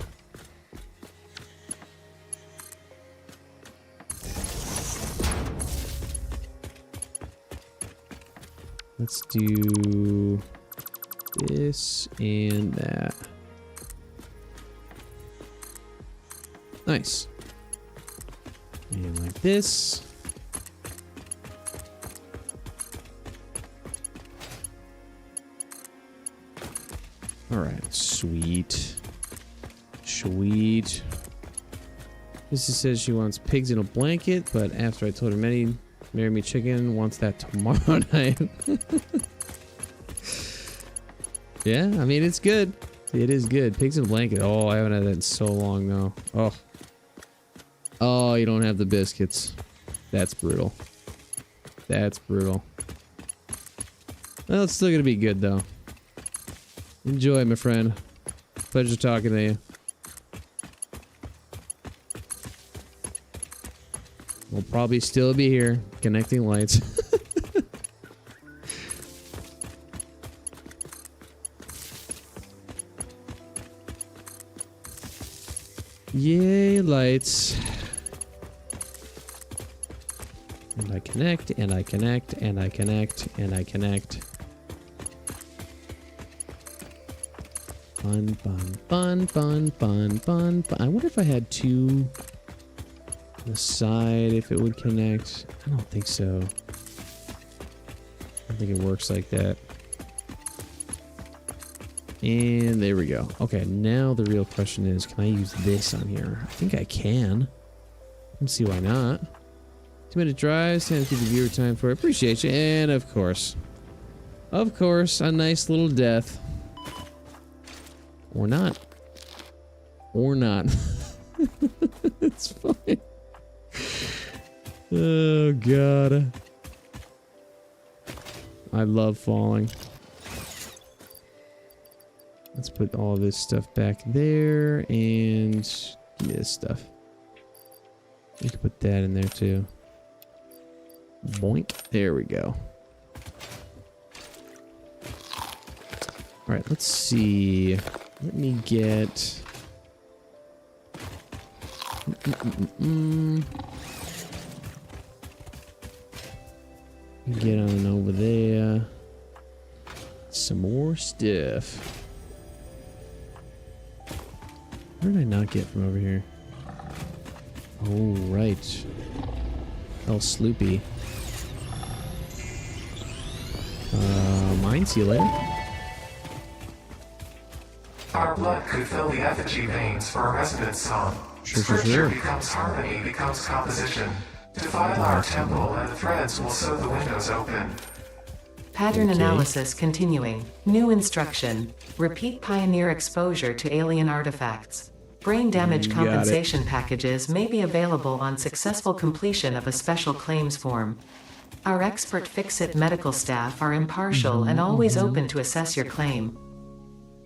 Let's do this and that. Nice. And like this. Alright, sweet. Sweet. Missy says she wants pigs in a blanket, but after I told her Marry Me Chicken wants that tomorrow night. Yeah, I mean, it's good. It is good. Pigs in a blanket. Oh, I haven't had that in so long now. Oh. Oh, you don't have the biscuits. That's brutal. That's brutal. Well, it's still gonna be good, though. Enjoy, my friend. Pleasure talking to you. We'll probably still be here, connecting lights. Yay, lights. And I connect, and I connect, and I connect, and I connect. Fun, fun, fun, fun, fun, fun, fun. I wonder if I had two on the side, if it would connect. I don't think so. I don't think it works like that. And there we go. Okay, now the real question is, can I use this on here? I think I can. Let's see why not. 2-minute drives, and keep the viewer time for it. Appreciate you. And of course, a nice little death. Or not. Or not. It's fine. Oh, God. I love falling. Let's put all this stuff back there and give me this stuff. You can put that in there too. Boink. There we go. All right, let's see. Let me get... Get on over there. Some more stuff. Where did I not get from over here? Oh, right. El Sloopy. Mine, see you later. Our blood could fill the effigy veins for a resonance song. Sure. Scripture becomes harmony, becomes composition. Defile our temple and the threads will sew the windows open. Pattern Okay. analysis continuing. New instruction. Repeat pioneer exposure to alien artifacts. Brain damage Got it. compensation packages may be available on successful completion of a special claims form. Our expert Fix-It medical staff are impartial and always open to assess your claim.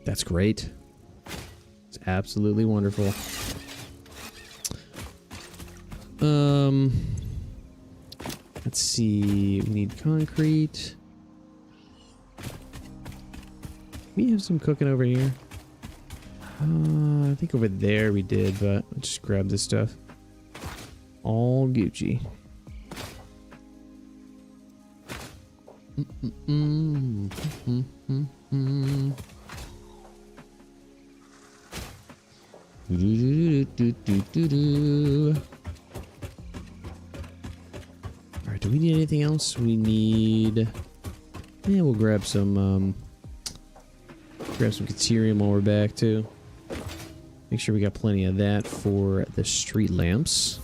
That's great. It's absolutely wonderful. Let's see. We need concrete. We have some cooking over here. I think over there we did, but let's just grab this stuff. All Gucci. Alright, do we need anything else? We need... Yeah, we'll grab some Caterium while we're back, too. Make sure we got plenty of that for the street lamps.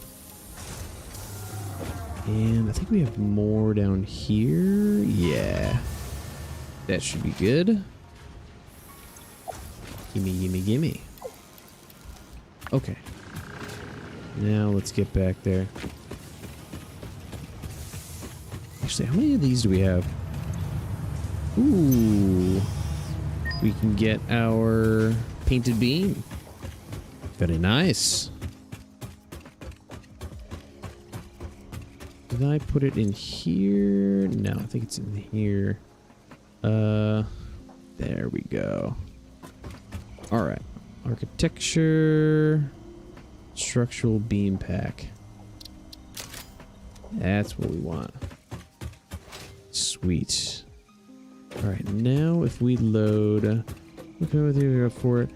And I think we have more down here. Yeah. That should be good. Gimme. Okay. Now let's get back there. Actually, how many of these do we have? Ooh. We can get our painted beam. Very nice. Did I put it in here? No, I think it's in here. There we go. All right. Architecture. Structural beam pack. That's what we want. Sweet. All right, now if we load, okay, with you for it.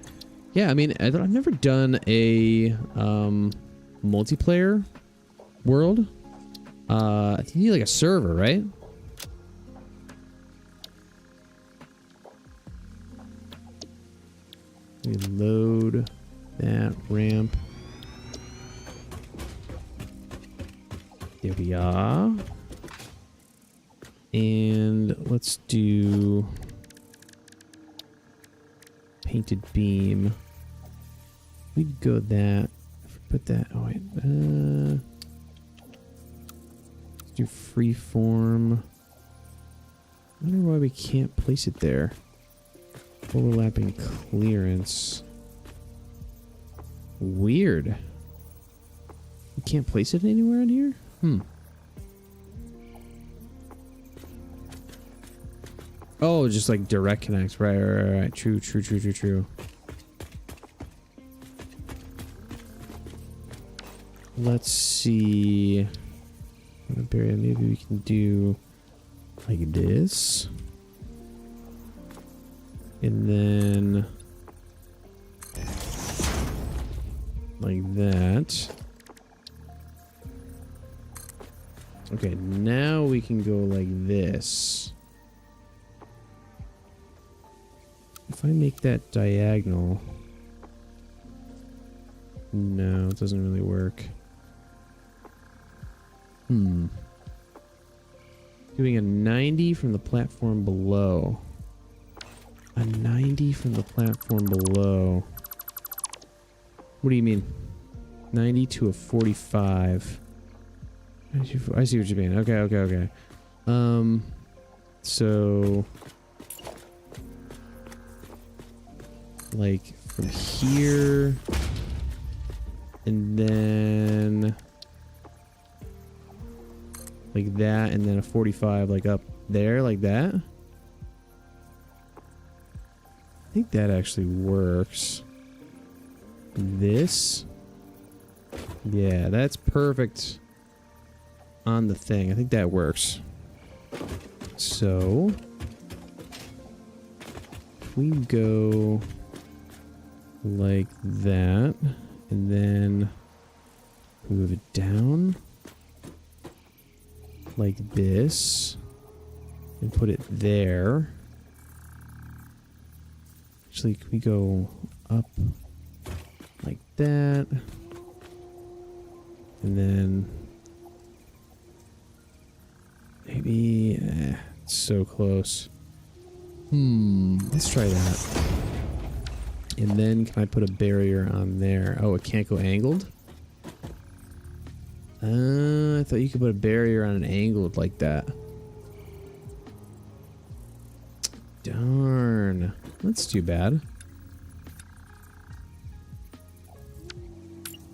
Yeah, I mean, I've never done a multiplayer world. I think you need like a server, right? We load that ramp. There we are. And let's do painted beam. We'd go that. If we put that. Oh wait. Let's do freeform. I wonder why we can't place it there. Overlapping clearance. Weird. You can't place it anywhere in here? Oh, just like direct connects. Right. True. Let's see. Maybe we can do like this. And then like that. Okay, now we can go like this. if I make that diagonal... No, it doesn't really work. Doing a 90 from the platform below. A 90 from the platform below. What do you mean? 90 to a 45. I see what you mean. Okay. So... like, from here... and then... like that, and then a 45 like up there, like that. I think that actually works. This. Yeah, that's perfect on the thing. I think that works. So, if we go like that, and then move it down like this, and put it there. Actually, can we go up like that? And then maybe it's so close. Let's try that. And then can I put a barrier on there? Oh, it can't go angled? I thought you could put a barrier on an angled like that. Darn. That's too bad.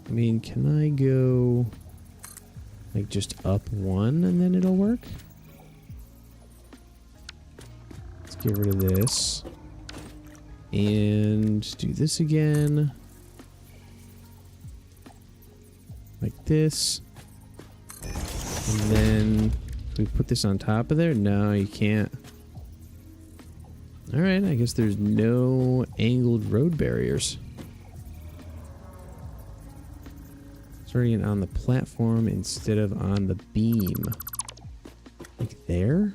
I mean, can I go like just up one and then it'll work? Let's get rid of this. And do this again. Like this. And then can we put this on top of there? No, you can't. Alright, I guess there's no angled road barriers. Starting on the platform instead of on the beam. Like there?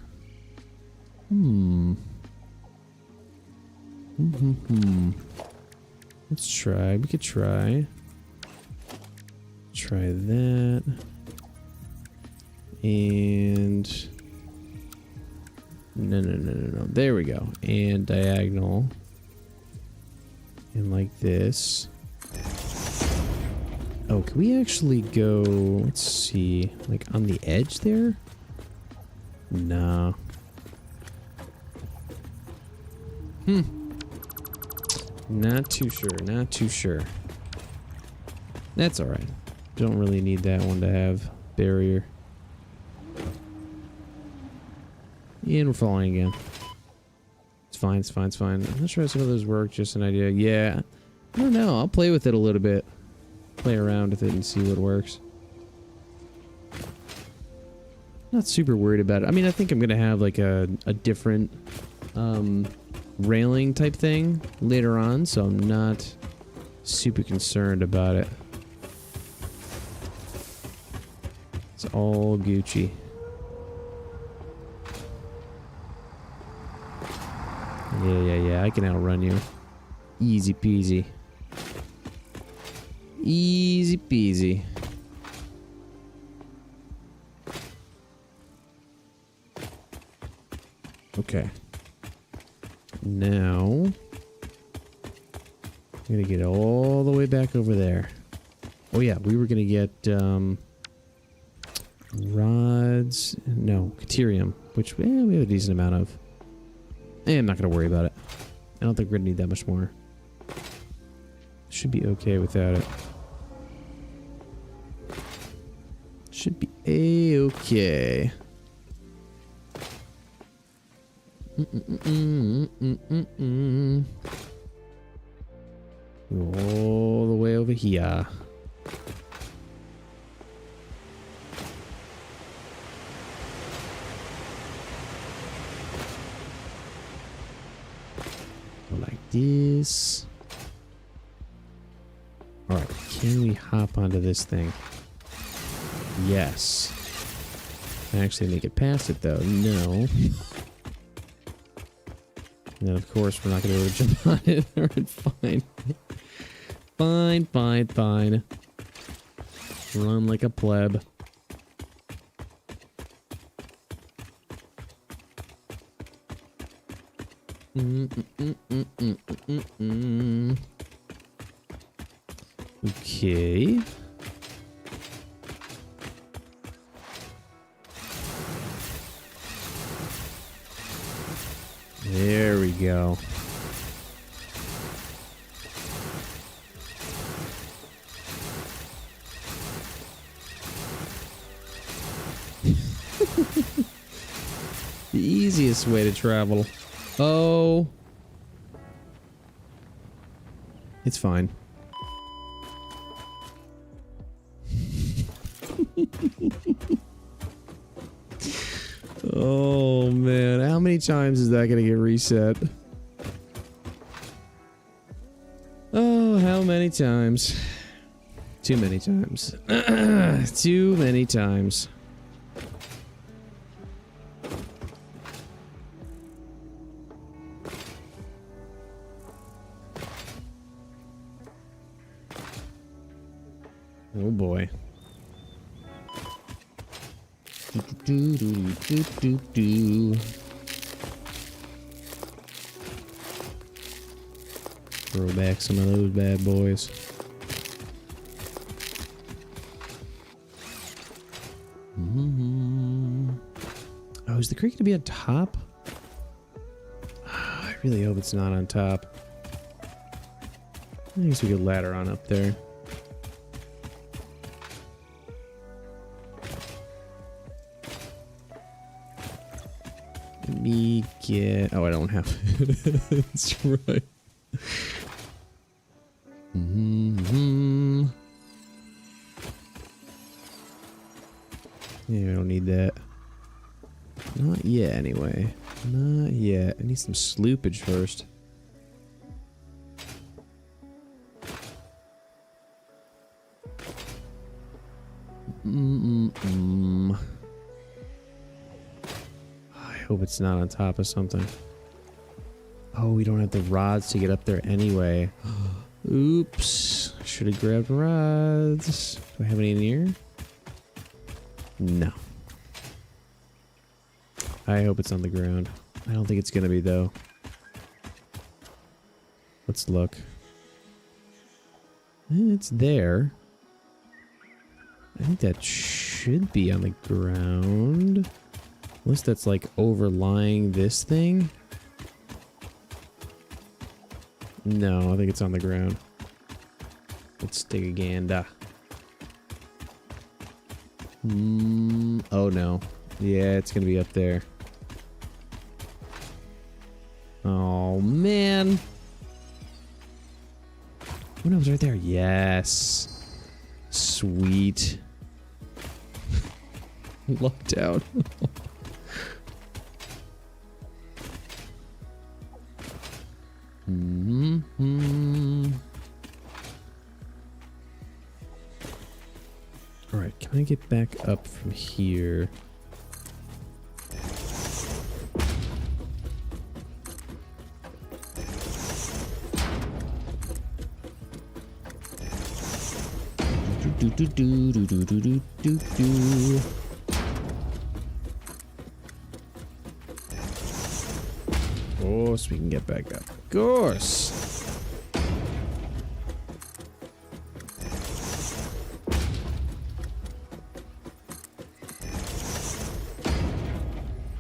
Let's try. We could try. Try that. And... No. There we go. And diagonal. And like this. Oh, can we actually go... Let's see. Like on the edge there? Nah. Not too sure. That's alright. Don't really need that one to have barrier. And we're falling again. It's fine. I'm not sure how some of those work, just an idea. Yeah. I don't know. I'll play with it a little bit. Play around with it and see what works. Not super worried about it. I mean, I think I'm gonna have like a different railing type thing later on, so I'm not super concerned about it. It's all Gucci. Yeah, I can outrun you. Easy peasy. Easy peasy. Okay. Now, I'm gonna get all the way back over there. Oh yeah, we were gonna get rods. No, Caterium, which we have a decent amount of. I'm not gonna worry about it. I don't think we're gonna need that much more. Should be okay without it. Should be a-okay. All the way over here. Like this. Alright, can we hop onto this thing? Yes. Can I actually make it past it though? No. And then, of course, we're not going to be able to jump on it. Alright, fine. Fine, fine, fine. Run like a pleb. Okay. There we go. The easiest way to travel. Oh. It's fine. Oh man, how many times is that gonna get reset? Oh, how many times? Too many times. Too many times. Oh boy. Do, do, do, do, do. Throw back some of those bad boys. Oh, is the creek gonna be on top? I really hope it's not on top. I guess we could ladder on up there. Let me get... Oh, I don't have... That's right. Yeah, I don't need that. Not yet, anyway. Not yet. I need some sloopage first. I hope it's not on top of something. Oh, we don't have the rods to get up there anyway. Oops. Should have grabbed rods. Do I have any in here? No. I hope it's on the ground. I don't think it's gonna be though. Let's look. It's there. I think that should be on the ground. Unless that's like overlying this thing. No, I think it's on the ground. Let's take a gander. Oh no. Yeah, it's gonna be up there. Oh man. Oh no, it's right there. Yes. Sweet. Lucked out. Alright, can I get back up from here? Do do do do do do do do do. Of course we can get back up. Of course.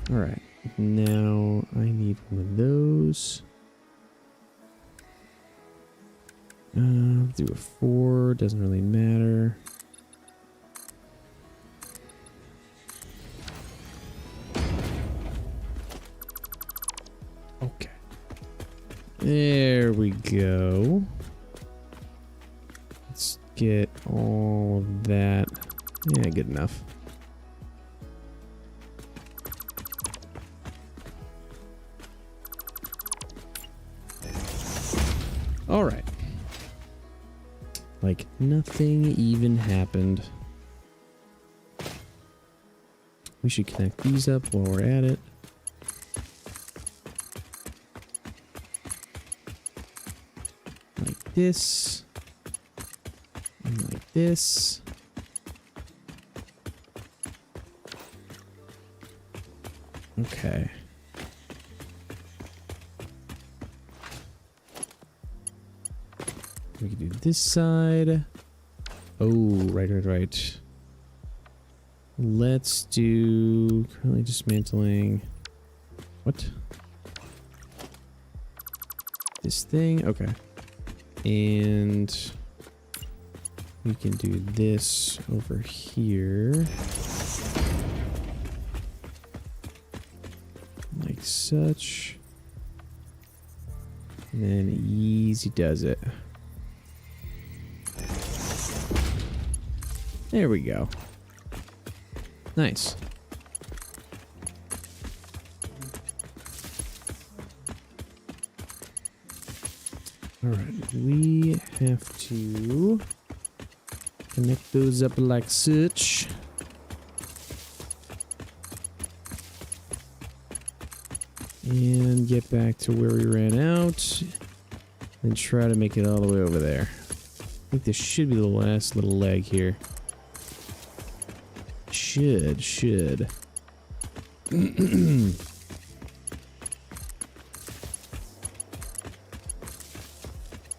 All right. Now I need one of those. Do a 4, doesn't really matter. Okay. There we go. Let's get all of that. Yeah, good enough. All right. Like nothing even happened. We should connect these up while we're at it. this. And like this. Okay. We can do this side. Oh, right. Let's do currently dismantling. What? This thing? Okay. And we can do this over here. Like such. And then easy does it. There we go. Nice. Alright, we have to connect those up like such. And get back to where we ran out. And try to make it all the way over there. I think this should be the last little leg here. Should.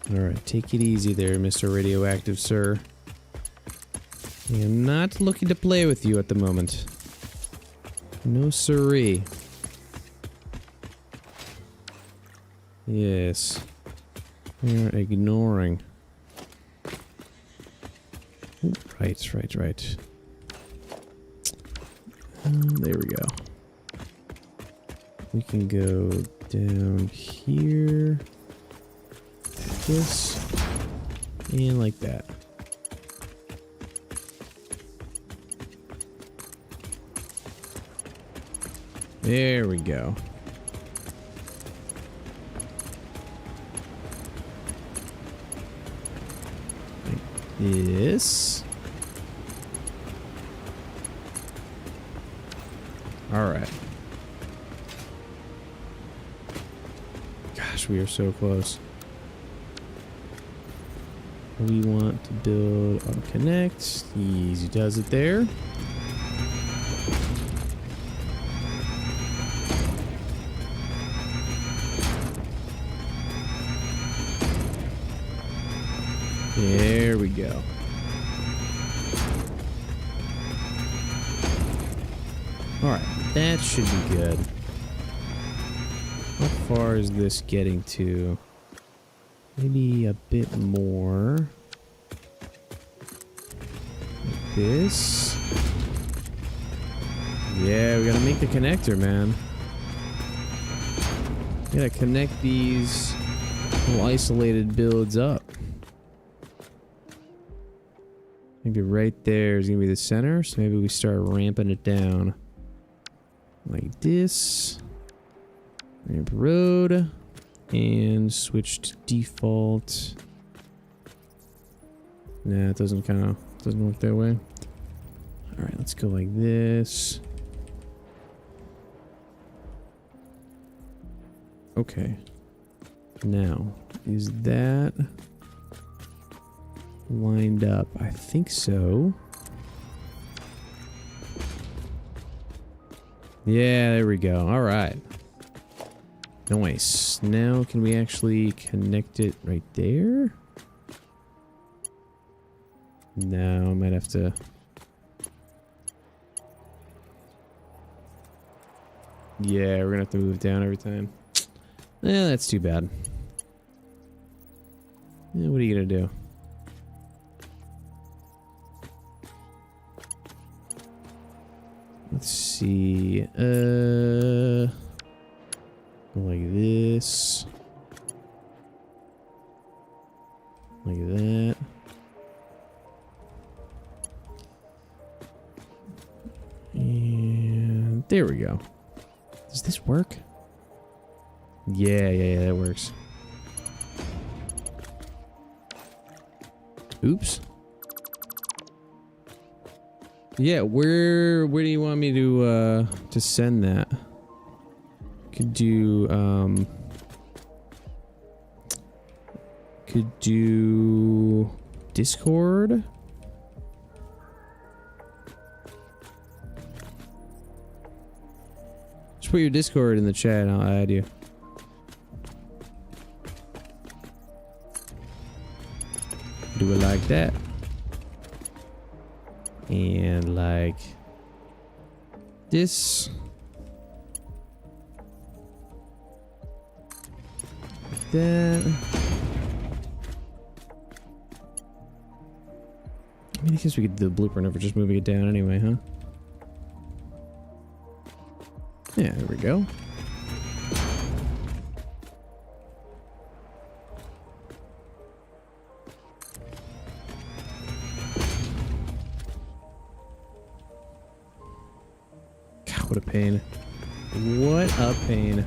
Alright, take it easy there, Mr. Radioactive, sir. I am not looking to play with you at the moment. No siree. Yes. We are ignoring. Ooh, right. There we go. We can go down here. Like this. And like that. There we go. Like this. All right. Gosh, we are so close. We want to build on connect. Easy does it there. There we go. All right. That should be good. How far is this getting to? Maybe a bit more. Like this. Yeah, we gotta make the connector, man. We gotta connect these little isolated builds up. Maybe right there is gonna be the center, so maybe we start ramping it down. Like this. Ramp road. And switch to default. Nah, it doesn't work that way. Alright, let's go like this. Okay. Now, is that lined up? I think so. Yeah, there we go. All right. Nice. Now, can we actually connect it right there? No, I might have to. Yeah, we're gonna have to move down every time. Yeah, that's too bad. Yeah, what are you gonna do? Let's see. Go like this. Like that. And there we go. Does this work? Yeah, that works. Oops. Yeah, where do you want me to send that? Could do Could do Discord. Just put your Discord in the chat and I'll add you. Do it like that. And like this. Like that. I mean, I guess we could do the blueprint over just moving it down anyway, huh? Yeah, there we go. God, what a pain. What a pain.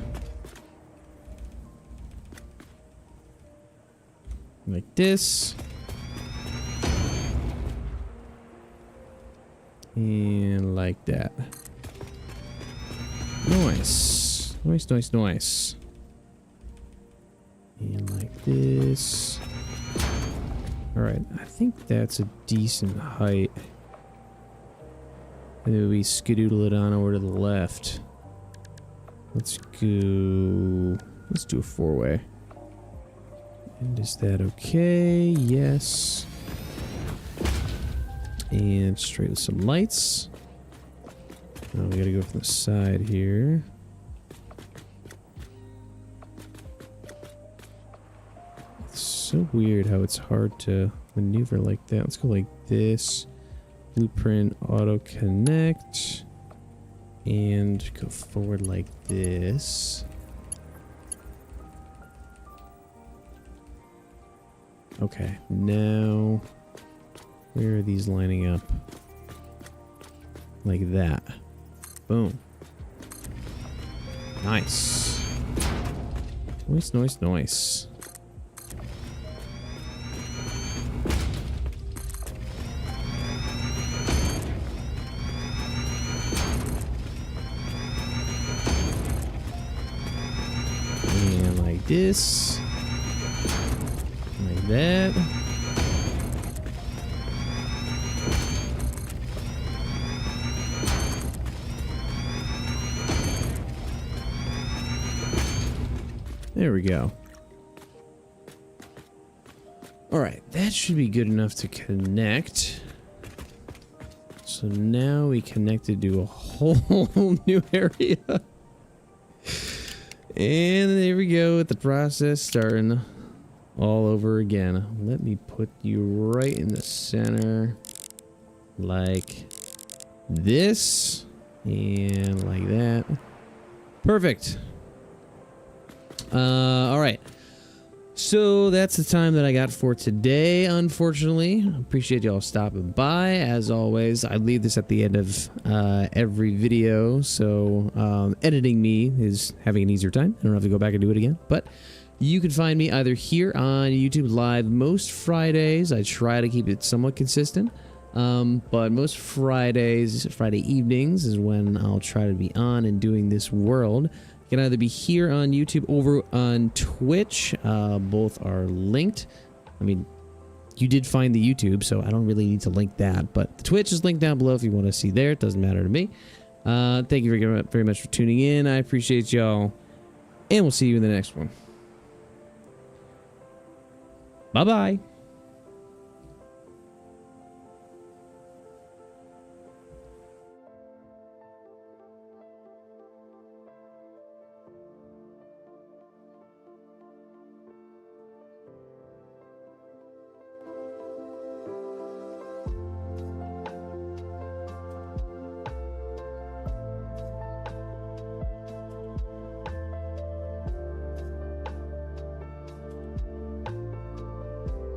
Like this. And like that. Nice. Nice, nice, nice. And like this. Alright, I think that's a decent height. Maybe we skedoodle it on over to the left. Let's do a four-way. And is that okay? Yes. And straight with some lights. Now we gotta go from the side here. It's so weird how it's hard to maneuver like that. Let's go like this. Blueprint auto connect. And go forward like this. Okay, now where are these lining up? Like that. Boom. Nice. Nice, nice, nice. And like this. Like that. There we go. All right, that should be good enough to connect. So now we connected to a whole new area. And there we go with the process starting all over again. Let me put you right in the center like this and like that. Perfect. All right. So that's the time that I got for today, unfortunately. Appreciate y'all stopping by. As always, I leave this at the end of every video, so editing me is having an easier time. I don't have to go back and do it again. But you can find me either here on YouTube Live most Fridays. I try to keep it somewhat consistent. But most Fridays, Friday evenings is when I'll try to be on and doing this world. You can either be here on YouTube or on Twitch. Both are linked. I mean, you did find the YouTube, so I don't really need to link that. But the Twitch is linked down below if you want to see there. It doesn't matter to me. Thank you very much for tuning in. I appreciate y'all. And we'll see you in the next one. Bye-bye.